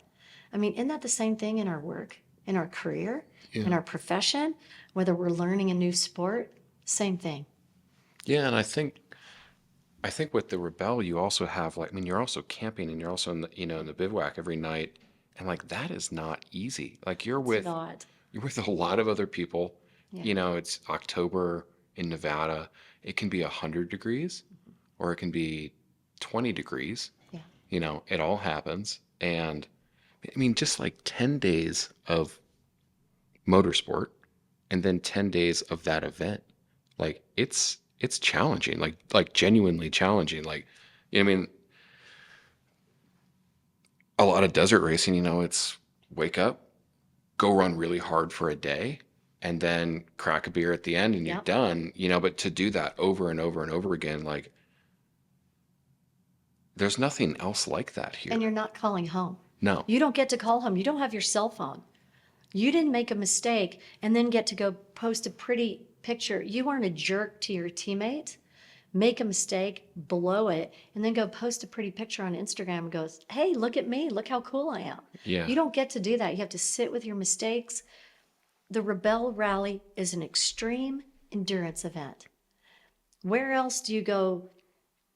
I mean, isn't that the same thing in our work, in our career, in our profession, whether we're learning a new sport? Same thing. Yeah, and I think with the Rebelle, you also have like, I mean, you're also camping and you're also in the, in the bivouac every night, and like that is not easy. Like you're It's with not. a lot of other people. Yeah. It's October in Nevada. It can be 100 degrees, or it can be 20 degrees. Yeah. It all happens, and I mean, just like 10 days of motorsport, and then 10 days of that event. Like it's challenging, like genuinely challenging. Like, I mean, a lot of desert racing, it's wake up, go run really hard for a day, and then crack a beer at the end and you're Yep. done, but to do that over and over and over again, like there's nothing else like that here. And you're not calling home. No. You don't get to call home. You don't have your cell phone. You didn't make a mistake and then get to go post a pretty picture. You aren't a jerk to your teammate. Make a mistake, blow it, and then go post a pretty picture on Instagram and goes, hey, look at me. Look how cool I am. Yeah. You don't get to do that. You have to sit with your mistakes. The Rebelle Rally is an extreme endurance event. Where else do you go,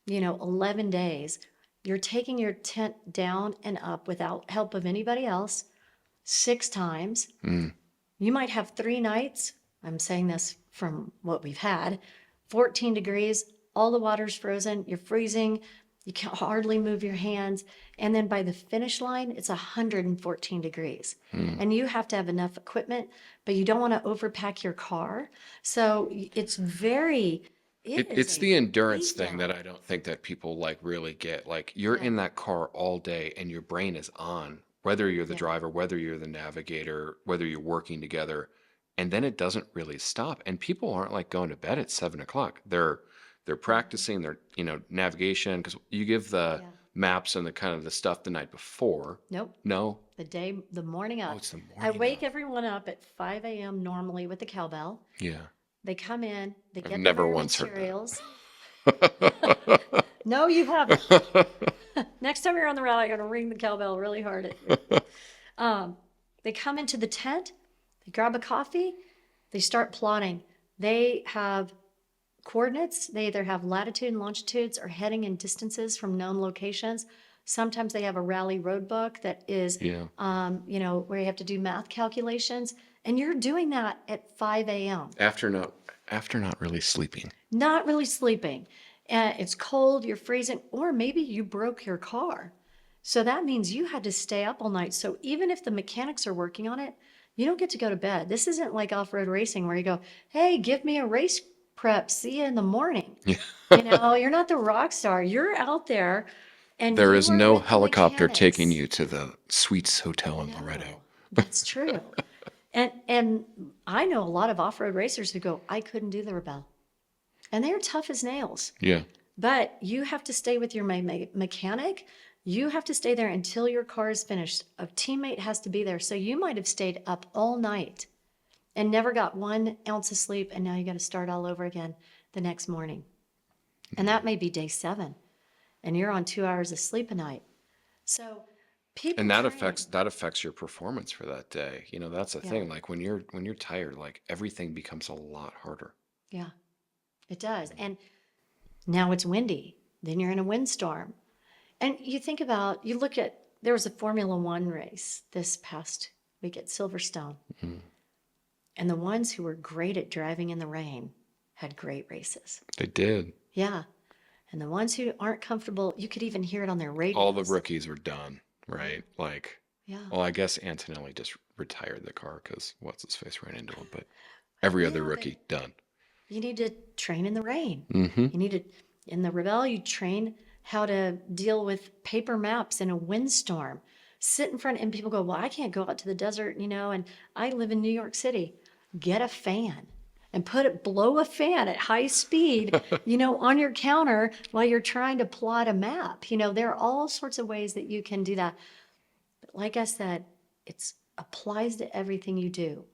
11 days? You're taking your tent down and up without help of anybody else 6 times. You might have 3 nights. I'm saying this from what we've had. 14 degrees, all the water's frozen, you're freezing, you can hardly move your hands. And then by the finish line, it's 114 degrees. And you have to have enough equipment, but you don't want to overpack your car. So it's It's the endurance thing beatdown. that I don't think that people like really get. Like you're in that car all day and your brain is on, whether you're the driver, whether you're the navigator, whether you're working together, and then it doesn't really stop. And people aren't like going to bed at 7 o'clock. They're practicing their navigation, because you give the maps and the kind of the stuff the night before. Nope. No. The morning up. Oh, it's the morning I wake up. everyone up at 5 a.m. normally with the cowbell. Yeah. They come in, they get never their once heard that. materials. No, you haven't. Next time you're on the rally, I'm going to ring the cowbell really hard. They come into the tent, they grab a coffee, they start plotting. They have coordinates. They either have latitude and longitudes or heading and distances from known locations. Sometimes they have a rally road book that is, where you have to do math calculations. And you're doing that at 5 a.m. After not really sleeping. Not really sleeping. It's cold, you're freezing, or maybe you broke your car. So that means you had to stay up all night. So even if the mechanics are working on it, you don't get to go to bed. This isn't like off-road racing where you go, hey, give me a race prep, see you in the morning. You're not the rock star. You're out there. And There you is are no with the helicopter mechanics. taking you to the Suites Hotel in Loretto. That's true. And I know a lot of off-road racers who go, I couldn't do the Rebelle. And they're tough as nails. Yeah. But you have to stay with your mechanic. You have to stay there until your car is finished. A teammate has to be there. So you might have stayed up all night and never got 1 ounce of sleep, and now you got to start all over again the next morning. And that may be day 7, and you're on 2 hours of sleep a night. So people And that train. affects your performance for that day. That's the thing. Like when you're tired, like everything becomes a lot harder. Yeah, it does. And now it's windy. Then you're in a windstorm. And you look at, there was a Formula One race this past week at Silverstone. Mm-hmm. And the ones who were great at driving in the rain had great races. They did. Yeah. And the ones who aren't comfortable, you could even hear it on their radio. All the rookies were done, right? Like, Yeah. Well, I guess Antonelli just retired the car because what's his face ran into him, but every other Yeah, but rookie done. you need to train in the rain. Mm-hmm. You need to, in the Rebelle, you train how to deal with paper maps in a windstorm. Sit in front, and people go, well, I can't go out to the desert, and I live in New York City. Get a fan and blow a fan at high speed, on your counter while you're trying to plot a map. There are all sorts of ways that you can do that. But like I said, it applies to everything you do.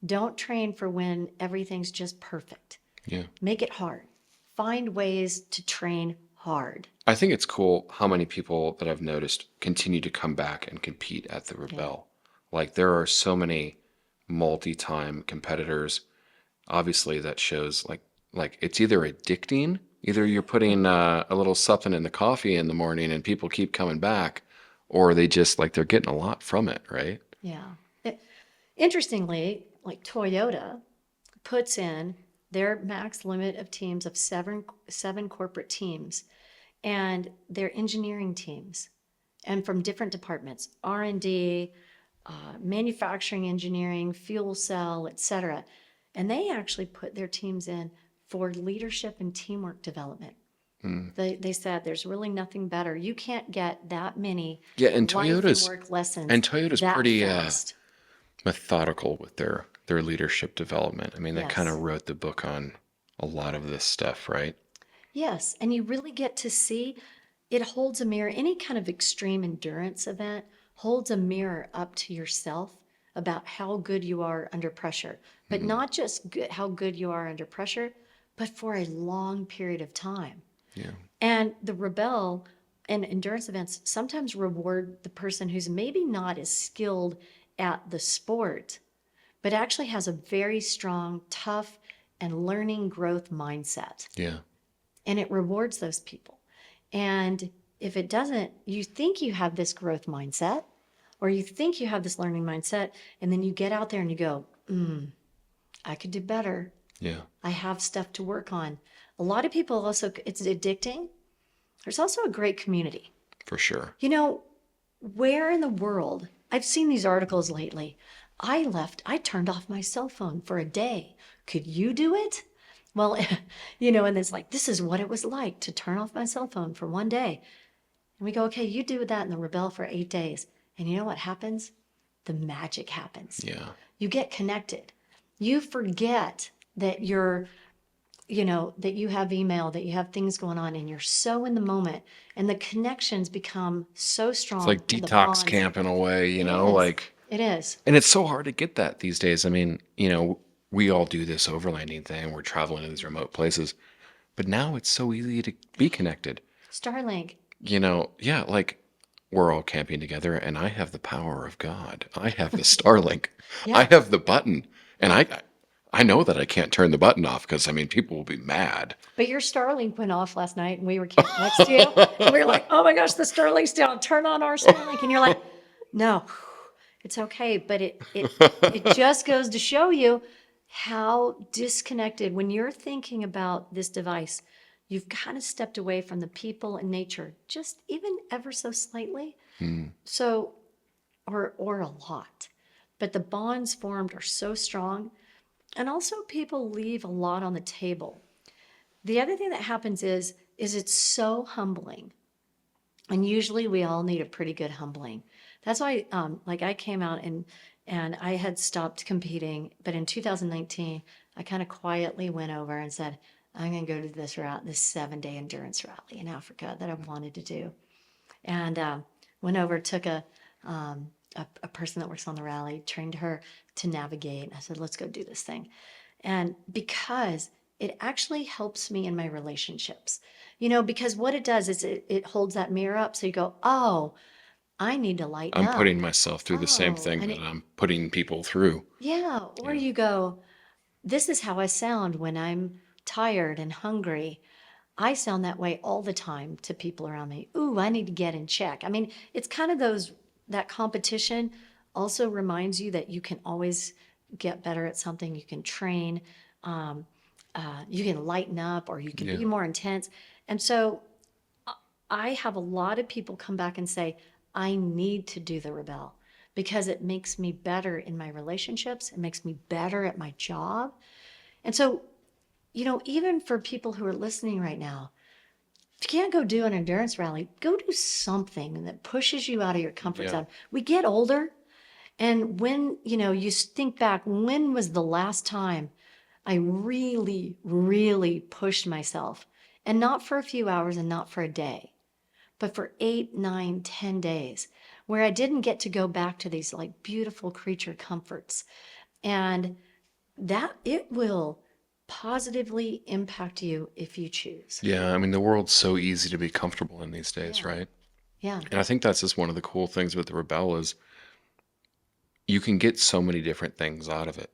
Don't train for when everything's just perfect. Yeah. Make it hard. Find ways to train hard. I think it's cool how many people that I've noticed continue to come back and compete at the Rebelle. Like there are so many multi-time competitors. Obviously, that shows like it's either addicting, either you're putting a little something in the coffee in the morning and people keep coming back, or they just like they're getting a lot from it, right? Yeah. Interestingly, like Toyota puts in their max limit of teams of seven corporate teams, and their engineering teams, and from different departments, R&D, manufacturing engineering, fuel cell, etc. And they actually put their teams in for leadership and teamwork development. They said there's really nothing better. You can't get that many Yeah, and life and Toyota's work lessons that pretty fast. methodical with their leadership development. I mean, they kind Yes. of wrote the book on a lot of this stuff, right? Yes, and you really get to see it holds a mirror. Any kind of extreme endurance event holds a mirror up to yourself about how good you are under pressure, but not just how good you are under pressure, but for a long period of time. Yeah. And the Rebelle and endurance events sometimes reward the person who's maybe not as skilled at the sport, but actually has a very strong, tough, and learning growth mindset. Yeah. And it rewards those people. And if it doesn't, you think you have this growth mindset, or you think you have this learning mindset, and then you get out there and you go, I could do better. Yeah. I have stuff to work on. A lot of people also, it's addicting. There's also a great community. For sure. Where in the world, I've seen these articles lately. I turned off my cell phone for a day. Could you do it? Well, and it's like, this is what it was like to turn off my cell phone for one day. And we go, okay, you do that in the Rebelle for 8 days. And you know what happens? The magic happens. Yeah. You get connected. You forget that that you have email, that you have things going on, and you're so in the moment. And the connections become so strong. It's like and the detox bonds- camp in a way, It is. like, It is. and it's so hard to get that these days. I mean, we all do this overlanding thing. We're traveling to these remote places, but now it's so easy to be connected. Starlink. Yeah, like we're all camping together and I have the power of God. I have the Starlink. Yeah. I have the button and I know that I can't turn the button off because people will be mad. But your Starlink went off last night and we were camping next to you. And we were like, oh my gosh, the Starlink's down. Turn on our Starlink. And you're like, no, it's okay. But it just goes to show you how disconnected, when you're thinking about this device, you've kind of stepped away from the people and nature, just even ever so slightly. So, or a lot. But the bonds formed are so strong. And also people leave a lot on the table. The other thing that happens is it's so humbling. And usually we all need a pretty good humbling. That's why, I came out and I had stopped competing, but in 2019, I kind of quietly went over and said, I'm going to go to this 7-day endurance rally in Africa that I wanted to do. And went over, took a person that works on the rally, trained her to navigate. And I said, let's go do this thing. And because it actually helps me in my relationships, because what it does is it holds that mirror up. So you go, oh, I need to lighten up. I'm putting myself through the same Oh, thing and that I'm putting people through. Yeah. Or you go, this is how I sound when I'm tired and hungry. I sound that way all the time to people around me. Ooh, I need to get in check. I mean, it's kind of that competition also reminds you that you can always get better at something. You can train, you can lighten up, or you can be more intense. And so I have a lot of people come back and say, I need to do the Rebelle. because it makes me better in my relationships. It makes me better at my job. And so, even for people who are listening right now, if you can't go do an endurance rally, go do something that pushes you out of your comfort Yeah. zone. We get older, and when, you think back, when was the last time I really, really pushed myself? And not for a few hours and not for a day, but for 8, 9, 10 days, where I didn't get to go back to these like beautiful creature comforts. And that it will positively impact you if you choose. Yeah, I mean, the world's so easy to be comfortable in these days, Yeah. right? Yeah. And I think that's just one of the cool things with the Rebelle is you can get so many different things out of it.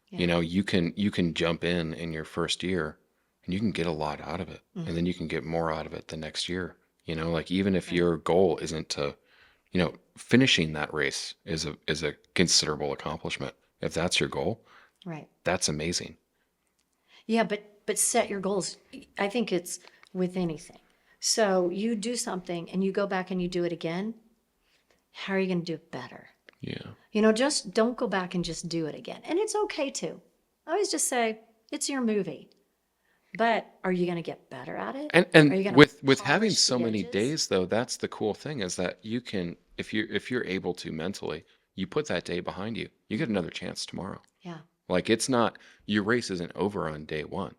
Yeah. You can jump in your first year and you can get a lot out of it. And then you can get more out of it the next year. Like even if your goal isn't to, finishing that race is a considerable accomplishment. If that's your goal, Right. that's amazing. Yeah, but set your goals. I think it's with anything. So you do something and you go back and you do it again. How are you going to do it better? Yeah. Just don't go back and just do it again. And it's okay to. I always just say, it's your movie. But are you going to get better at it? And Are you and going to with having polish so the many edges? days though, that's the cool thing is that you can if you're able to mentally, you put that day behind you. You get another chance tomorrow. Yeah. Like it's not your race isn't over on day one.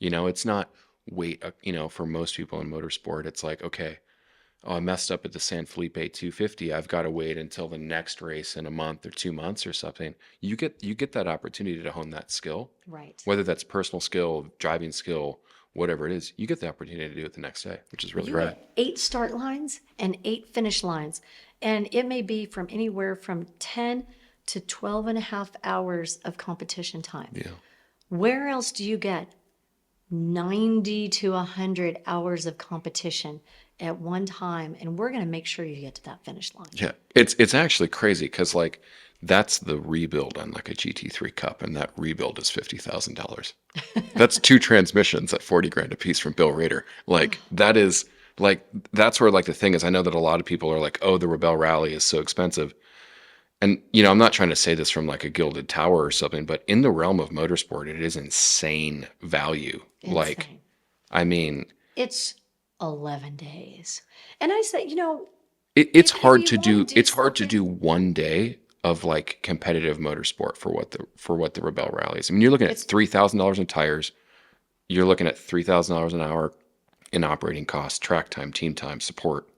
It's not wait, for most people in motorsport, it's like, okay, oh, I messed up at the San Felipe 250. I've got to wait until the next race in a month or 2 months or something. You get that opportunity to hone that skill, Right. whether that's personal skill, driving skill, whatever it is. You get the opportunity to do it the next day, which is really You rad. get 8 start lines and 8 finish lines. And it may be from anywhere from 10 to 12 and a half hours of competition time. Yeah. Where else do you get 90 to 100 hours of competition at one time? And we're going to make sure you get to that finish line. Yeah. It's actually crazy because like that's the rebuild on like a GT3 Cup, and that rebuild is $50,000. That's 2 transmissions at 40 grand a piece from Bill Rader. Like that is like that's where like the thing is. I know that a lot of people are like, oh, the Rebelle Rally is so expensive. And I'm not trying to say this from like a gilded tower or something, but in the realm of motorsport, it is insane value. Like, Insane. I mean, It's 11 days. And I say, it's if hard you to wanna do. do It's hard to something- do one day of like competitive motorsport for what the Rebelle Rally is. I mean, you're looking at $3,000 in tires. You're looking at $3,000 an hour in operating costs, track time, team time, support,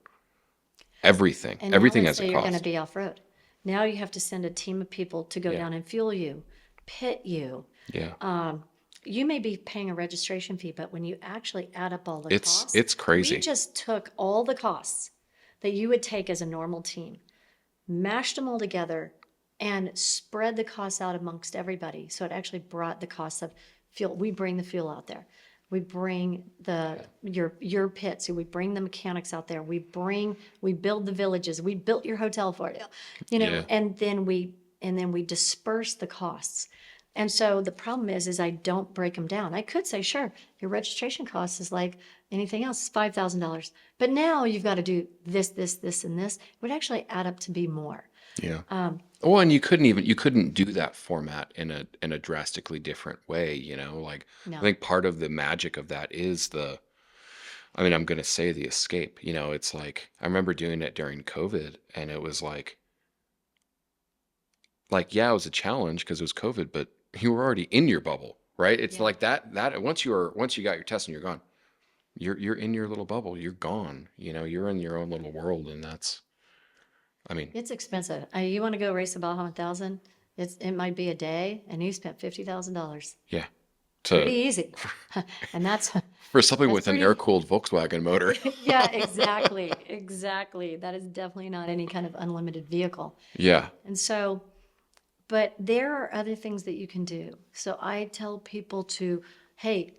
everything. and Everything now has let's say a you're going to cost. be off road. Now you have to send a team of people to go Yeah. down and fuel you, pit you. Yeah. You may be paying a registration fee, but when you actually add up all the It's- costs, it's crazy. We just took all the costs that you would take as a normal team, mashed them all together, and spread the costs out amongst everybody. So it actually brought the cost of fuel. We bring the fuel out there. We bring your pits. We bring the mechanics out there. We build the villages. We built your hotel for you, Yeah. and then we disperse the costs. And so the problem is I don't break them down. I could say, sure, your registration cost is like anything else, it's $5,000. But now you've got to do this, this, this, and this. It would actually add up to be more. Yeah. Well, and you couldn't do that format in a drastically different way, like No. I think part of the magic of that is I mean, I'm going to say the escape, it's like, I remember doing it during COVID and it was like, yeah, it was a challenge because it was COVID, but you were already in your bubble, right? It's Yeah. like that once you got your test and you're gone, you're in your little bubble, you're gone, you're in your own little world. And that's, I mean, It's expensive. You want to go race a Baja 1000? It might be a day, and you spent $50,000. yeah, Pretty easy. And that's for something That's with an pretty- air-cooled Volkswagen motor. yeah, exactly. That is definitely not any kind of unlimited vehicle. Yeah. And so, but there are other things that you can do. So I tell people to, hey,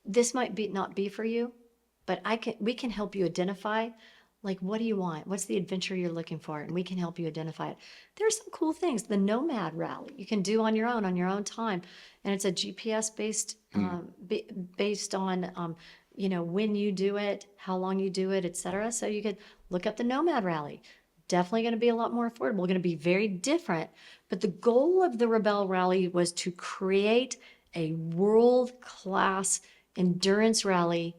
this might not be for you, but we can help you identify, like, what do you want? What's the adventure you're looking for? And we can help you identify it. There's some cool things. The Nomad Rally you can do on your own time, and it's a GPS based based on when you do it, how long you do it, etc. So you could look up the Nomad Rally, definitely going to be a lot more affordable, going to be very different. But the goal of the Rebelle Rally was to create a world-class endurance rally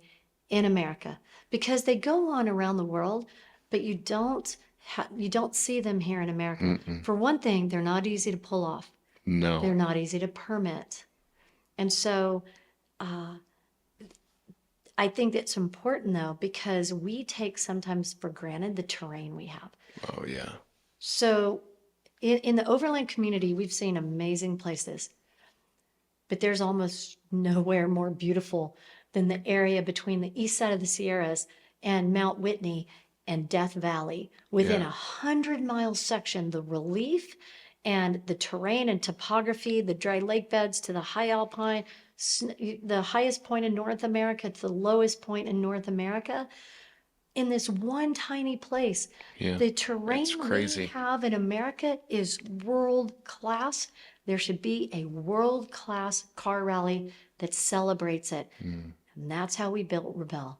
in America, because they go on around the world, but you don't see them here in America. For one thing, they're not easy to pull off. No. They're not easy to permit. And so I think it's important, though, because we take sometimes for granted the terrain we have. Oh, yeah. So in the Overland community, we've seen amazing places, but there's almost nowhere more beautiful than the area between the east side of the Sierras and Mount Whitney and Death Valley. Within Yeah. 100-mile section, the relief and the terrain and topography, the dry lake beds to the high alpine, the highest point in North America to the lowest point in North America, in this one tiny place. Yeah. The terrain It's we crazy. have in America is world class. There should be a world class car rally that celebrates it. And that's how we built Rebelle.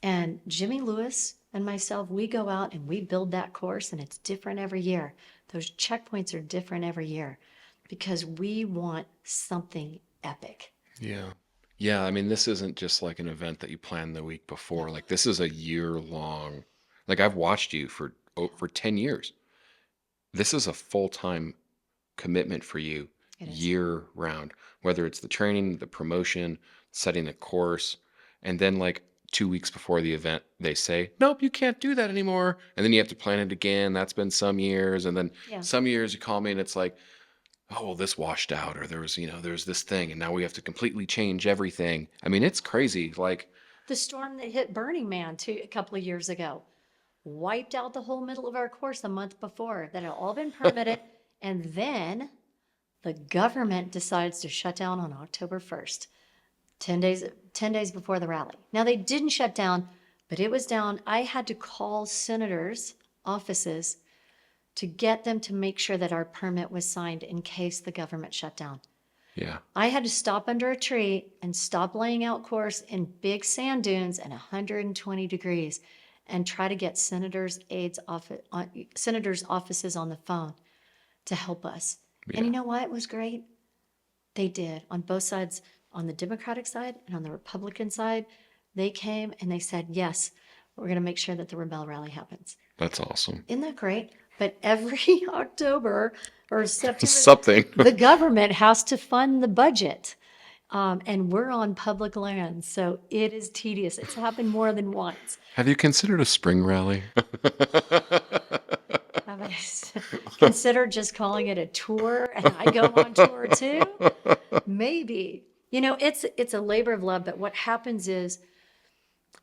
And Jimmy Lewis and myself, we go out and we build that course, and it's different every year. Those checkpoints are different every year because we want something epic. Yeah. Yeah. I mean, this isn't just like an event that you plan the week before. Like, this is a year-long. Like, I've watched you for 10 years. This is a full-time commitment for you It is. year-round, whether it's the training, the promotion, setting the course, and then like 2 weeks before the event, they say, nope, you can't do that anymore. And then you have to plan it again. That's been some years. And then Yeah. some years you call me and it's like, oh, well, this washed out, or there's this thing, and now we have to completely change everything. I mean, it's crazy. Like, The storm that hit Burning Man a couple of years ago wiped out the whole middle of our course a month before. That had all been permitted. And then the government decides to shut down on October 1st, 10 days before the rally. Now, they didn't shut down, but it was down. I had to call senators' offices to get them to make sure that our permit was signed in case the government shut down. yeah, I had to stop under a tree and stop laying out course in big sand dunes at 120 degrees and try to get senators' offices on the phone to help us. And you know what? It was great. They did on both sides, on the Democratic side and on the Republican side. They came and they said, yes, we're going to make sure that the Rebelle Rally happens. that's awesome. Isn't that great? But every October or September, Something. the government has to fund the budget. And we're on public land, so it is tedious. It's happened more than once. Have you considered a spring rally? Have I considered just calling it a tour and I go on tour too? Maybe. It's a labor of love, but what happens is,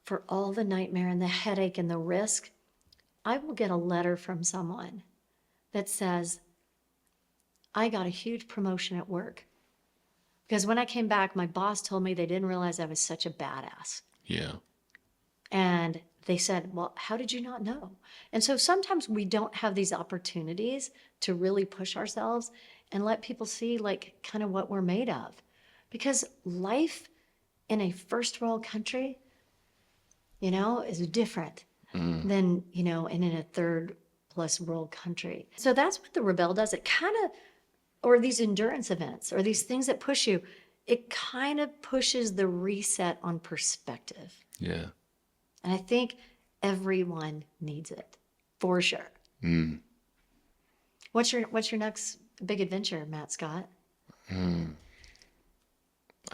for all the nightmare and the headache and the risk, I will get a letter from someone that says, I got a huge promotion at work. Because when I came back, my boss told me they didn't realize I was such a badass. Yeah. And they said, well, how did you not know? And so sometimes we don't have these opportunities to really push ourselves and let people see like kind of what we're made of. Because life in a first world country, is different than, and in a third plus world country. So that's what the Rebelle does. It kind of, or these endurance events, or these things that push you, it kind of pushes the reset on perspective. Yeah. And I think everyone needs it, for sure. What's your next big adventure, Matt Scott? I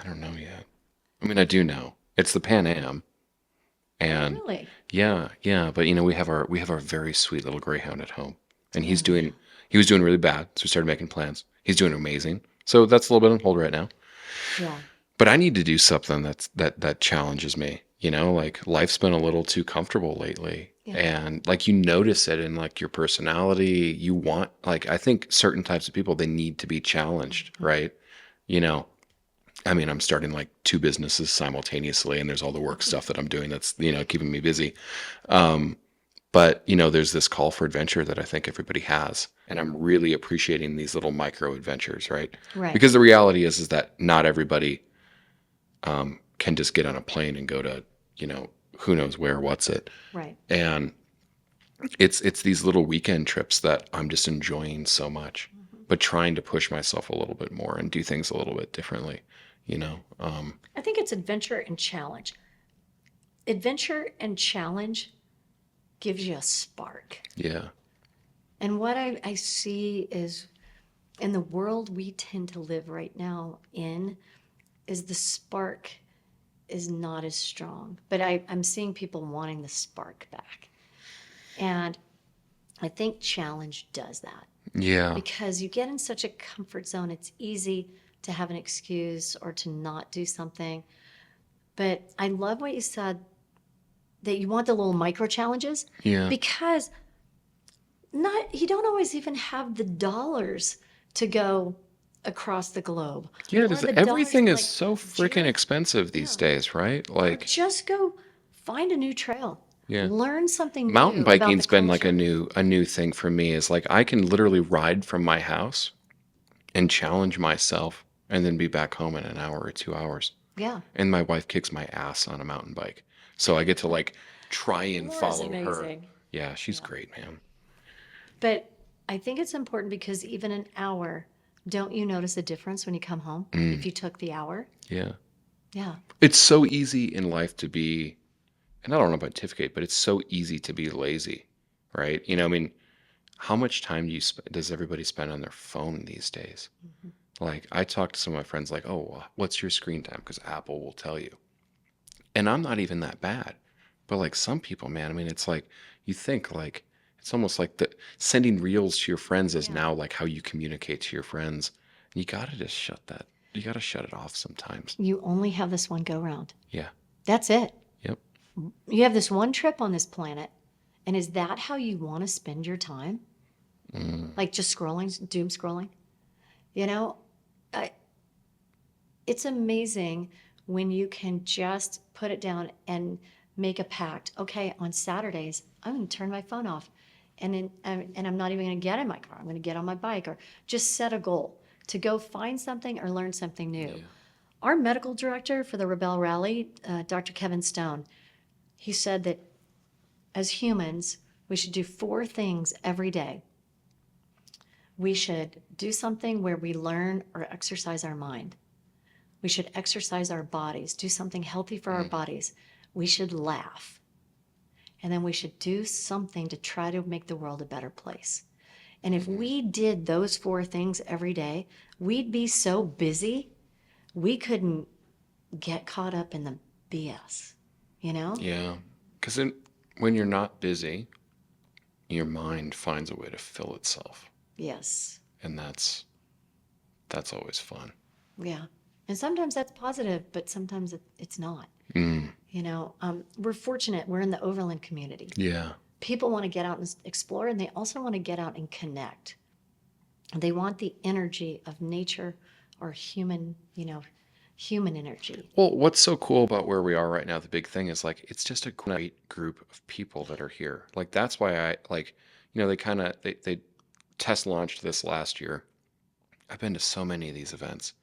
don't know yet. I mean, I do know. It's the Pan Am. And Really? yeah. But we have our very sweet little greyhound at home. And he was doing really bad. So we started making plans. He's doing amazing. So that's a little bit on hold right now. Yeah. But I need to do something that challenges me. Like life's been a little too comfortable lately. Yeah. And like you notice it in like your personality. You want, like, I think certain types of people, they need to be challenged, right? I mean, I'm starting like 2 businesses simultaneously, and there's all the work stuff that I'm doing that's, keeping me busy. But, there's this call for adventure that I think everybody has. And I'm really appreciating these little micro adventures, right? Right. Because the reality is that not everybody can just get on a plane and go to, who knows where, what's it. Right. And it's these little weekend trips that I'm just enjoying so much, but trying to push myself a little bit more and do things a little bit differently, you know. I think it's adventure and challenge. Adventure and challenge gives you a spark. Yeah. And what I see is in the world we tend to live right now in is the spark is not as strong. But I'm seeing people wanting the spark back. And I think challenge does that Yeah. because you get in such a comfort zone. It's easy to have an excuse or to not do something. But I love what you said that you want the little micro challenges Yeah. because not you don't always even have the dollars to go across the globe. Yeah, Or the dollars everything to, is like, so freaking expensive these days, right? or Like, just go find a new trail. yeah. Learn something Mountain new about the biking's been like culture. a new thing for me. Is like I can literally ride from my house and challenge myself and then be back home in an hour or 2 hours. Yeah. And my wife kicks my ass on a mountain bike. So I get to like try and Laura's follow her. amazing. Yeah, she's great, man. But I think it's important because even an hour, don't you notice a difference when you come home Mm. if you took the hour? Yeah. Yeah. It's so easy in life to be, and I don't know about Tiffgate, but it's so easy to be lazy, right? You know, I mean, how much time does everybody spend on their phone these days? Like, I talk to some of my friends, like, oh, what's your screen time? Because Apple will tell you. And I'm not even that bad. But like some people, man, I mean, it's like, you think like, it's almost like sending reels to your friends is Yeah. now like how you communicate to your friends. You gotta just you gotta shut it off sometimes. You only have this one go round. Yeah. That's it. Yep. You have this one trip on this planet. And is that how you want to spend your time? Like just scrolling, doom scrolling? You know, it's amazing when you can just put it down and make a pact. Okay, on Saturdays, I'm going to turn my phone off, and I'm not even going to get in my car. I'm going to get on my bike, or just set a goal to go find something or learn something new. Yeah. Our medical director for the Rebelle Rally, Dr. Kevin Stone, he said that as humans, we should do 4 things every day. We should do something where we learn or exercise our mind. We should exercise our bodies, do something healthy for our bodies. We should laugh. And then we should do something to try to make the world a better place. And if we did those 4 things every day, we'd be so busy, we couldn't get caught up in the BS, you know? Yeah. Because when you're not busy, your mind finds a way to fill itself. Yes. And that's always fun. Yeah. And sometimes that's positive, but sometimes it's not. Mm. You know, we're fortunate. We're in the Overland community. Yeah. People want to get out and explore, and they also want to get out and connect. They want the energy of nature or human, human energy. Well, what's so cool about where we are right now, the big thing is like, it's just a great group of people that are here. Like, that's why I like, they test launched this last year. I've been to so many of these events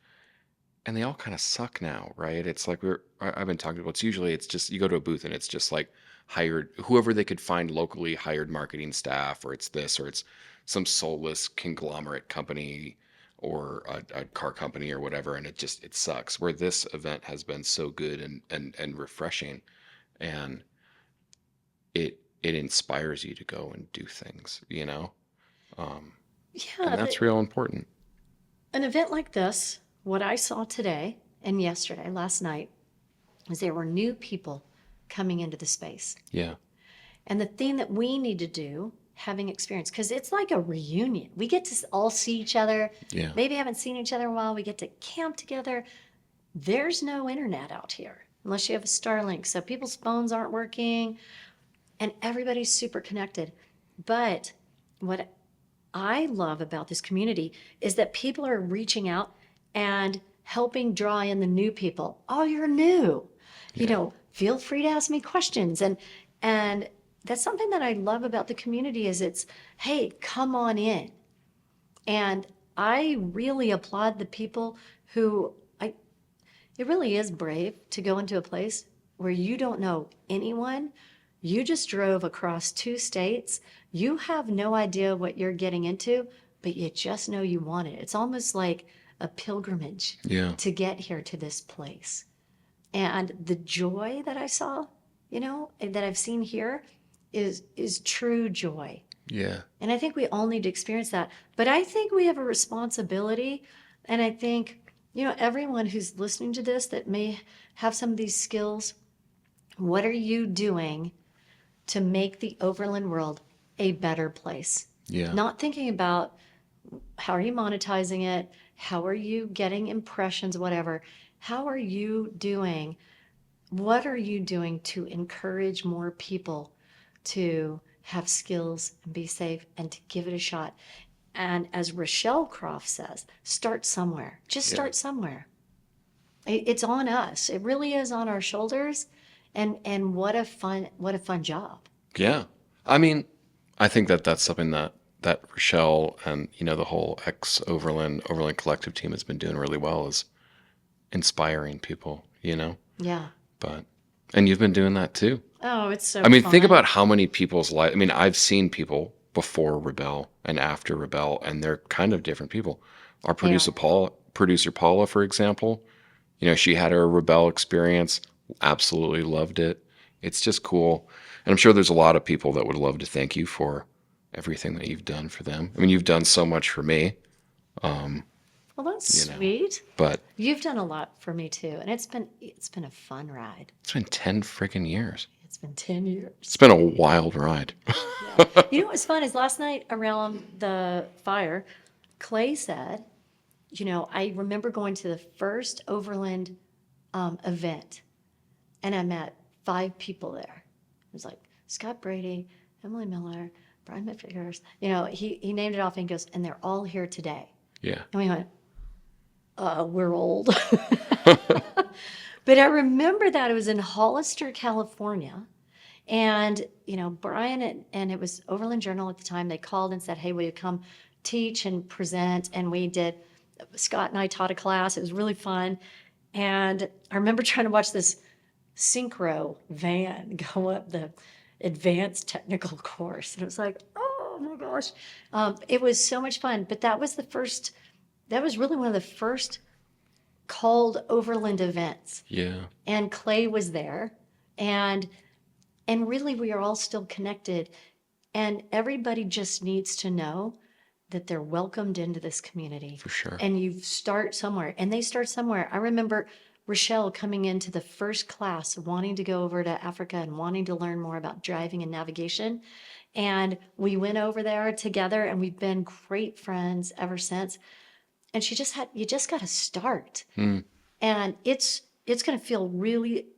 and they all kind of suck now, right? It's like I've been talking about, it's just, you go to a booth and it's just like hired, whoever they could find locally hired marketing staff, or it's this, or it's some soulless conglomerate company or a car company or whatever. And it sucks, where this event has been so good and refreshing, and it inspires you to go and do things, Yeah, and that's real important. an event like this, what I saw today and yesterday, last night, is there were new people coming into the space. Yeah. And the thing that we need to do, having experience, because it's like a reunion. We get to all see each other. Yeah. Maybe haven't seen each other in a while. We get to camp together. There's no internet out here unless you have a Starlink. So people's phones aren't working and everybody's super connected. But what I love about this community is that people are reaching out and helping draw in the new people. Oh, you're new. Feel free to ask me questions. And that's something that I love about the community is it's, hey, come on in. And I really applaud the people who it really is brave to go into a place where you don't know anyone. You just drove across 2 states. You have no idea what you're getting into, but you just know you want it. It's almost like a pilgrimage Yeah. to get here to this place. And the joy that I saw, and that I've seen here is true joy. Yeah. And I think we all need to experience that. But I think we have a responsibility. And I think, everyone who's listening to this that may have some of these skills, what are you doing to make the overland world a better place? Yeah. Not thinking about how are you monetizing it? How are you getting impressions, whatever? How are you doing? What are you doing to encourage more people to have skills and be safe and to give it a shot? And as Rochelle Croft says, start somewhere. Just start somewhere. It's on us. It really is on our shoulders. And what a fun job. Yeah. I mean, I think that that's something that Rochelle and, the whole Overland collective team has been doing really well, is inspiring people, Yeah. and you've been doing that too. Oh, it's so I mean, fun. think about how many people's life. I mean, I've seen people before Rebelle and after Rebelle, and they're kind of different people. Our producer Paula, for example, she had her Rebelle experience, absolutely loved it. It's just cool. And I'm sure there's a lot of people that would love to thank you for everything that you've done for them. I mean, you've done so much for me. Well, that's sweet. But You've done a lot for me too, and it's been a fun ride. it's been 10 freaking years. It's been 10 years. It's been a wild ride. You know what's fun is last night around the fire, Clay said, I remember going to the first Overland event, and I met 5 people there. It was like Scott Brady, Emily Miller, Brian McFiggers. He named it off and he goes, and they're all here today. Yeah. And we went, we're old. But I remember that it was in Hollister, California. And, Brian and it was Overland Journal at the time. They called and said, hey, will you come teach and present? And we did. Scott and I taught a class. It was really fun. And I remember trying to watch this synchro van go up the advanced technical course. And it was like, oh my gosh. It was so much fun. But that was really one of the first called Overland events. Yeah. And Clay was there. And really we are all still connected. And everybody just needs to know that they're welcomed into this community. For sure. And you start somewhere. And they start somewhere. I remember Rochelle coming into the first class, wanting to go over to Africa and wanting to learn more about driving and navigation. And we went over there together, and we've been great friends ever since. And you just got to start. And it's going to feel really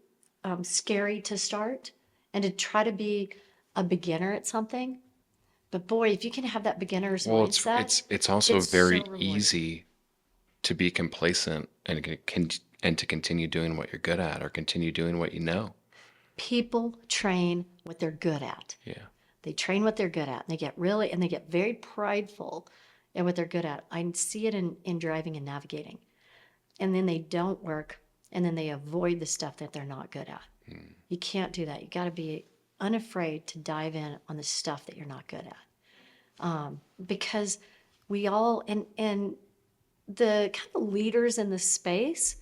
scary to start and to try to be a beginner at something. But boy, if you can have that beginner's mindset, it's also it's very so rewarding. easy to be complacent and to continue doing what you're good at, or continue doing what you know. People train what they're good at. Yeah. They train what they're good at. And they get very prideful at what they're good at. I see it in driving and navigating. And then they don't work, and then they avoid the stuff that they're not good at. You can't do that. You got to be unafraid to dive in on the stuff that you're not good at. Because we all, and the kind of leaders in the space,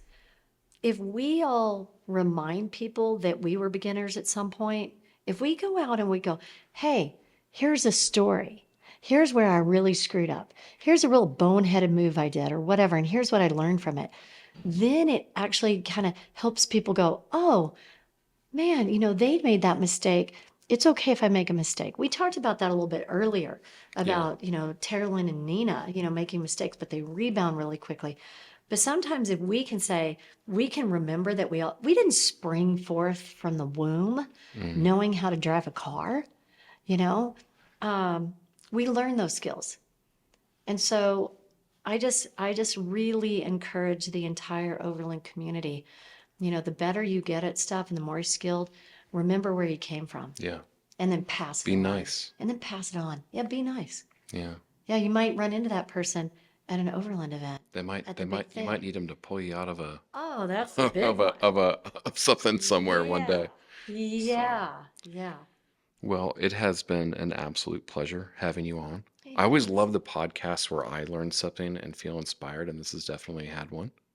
if we all remind people that we were beginners at some point, if we go out and we go, hey, here's a story. Here's where I really screwed up. Here's a real boneheaded move I did or whatever, and here's what I learned from it. Then it actually kind of helps people go, oh, man, they made that mistake. It's okay if I make a mistake. We talked about that a little bit earlier about, Terlin and Nina, making mistakes, but they rebound really quickly. But sometimes if we can say, we can remember that we didn't spring forth from the womb knowing how to drive a car, we learn those skills. And so I just really encourage the entire Overland community. The better you get at stuff and the more you're skilled, remember where you came from. Yeah. And then pass it Be on. nice. And then pass it on. Yeah, be nice. Yeah. Yeah, you might run into that person at an Overland event. You might need them to pull you out of a Oh, that's the big one. of something somewhere one day. Yeah, yeah. Well, it has been an absolute pleasure having you on. Hey, I always thanks. love the podcasts where I learn something and feel inspired, and this has definitely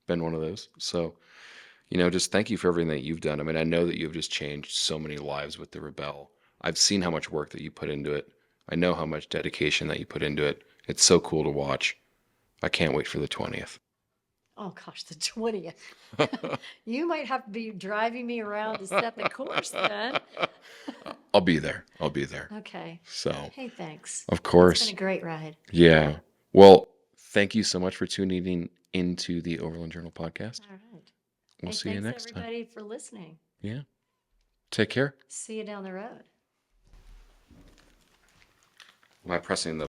been one of those. So, just thank you for everything that you've done. I mean, I know that you've just changed so many lives with the Rebelle. I've seen how much work that you put into it. I know how much dedication that you put into it. It's so cool to watch. I can't wait for the 20th. Oh gosh, the 20th. You might have to be driving me around to set the course then. I'll be there. I'll be there. Okay. So, Hey, thanks. of It's course. been a great ride. Yeah. Well, thank you so much for tuning into the Overland Journal podcast. All right. We'll Hey, see you thanks next time. everybody for listening. Yeah. Take care. See you down the road. Am I pressing the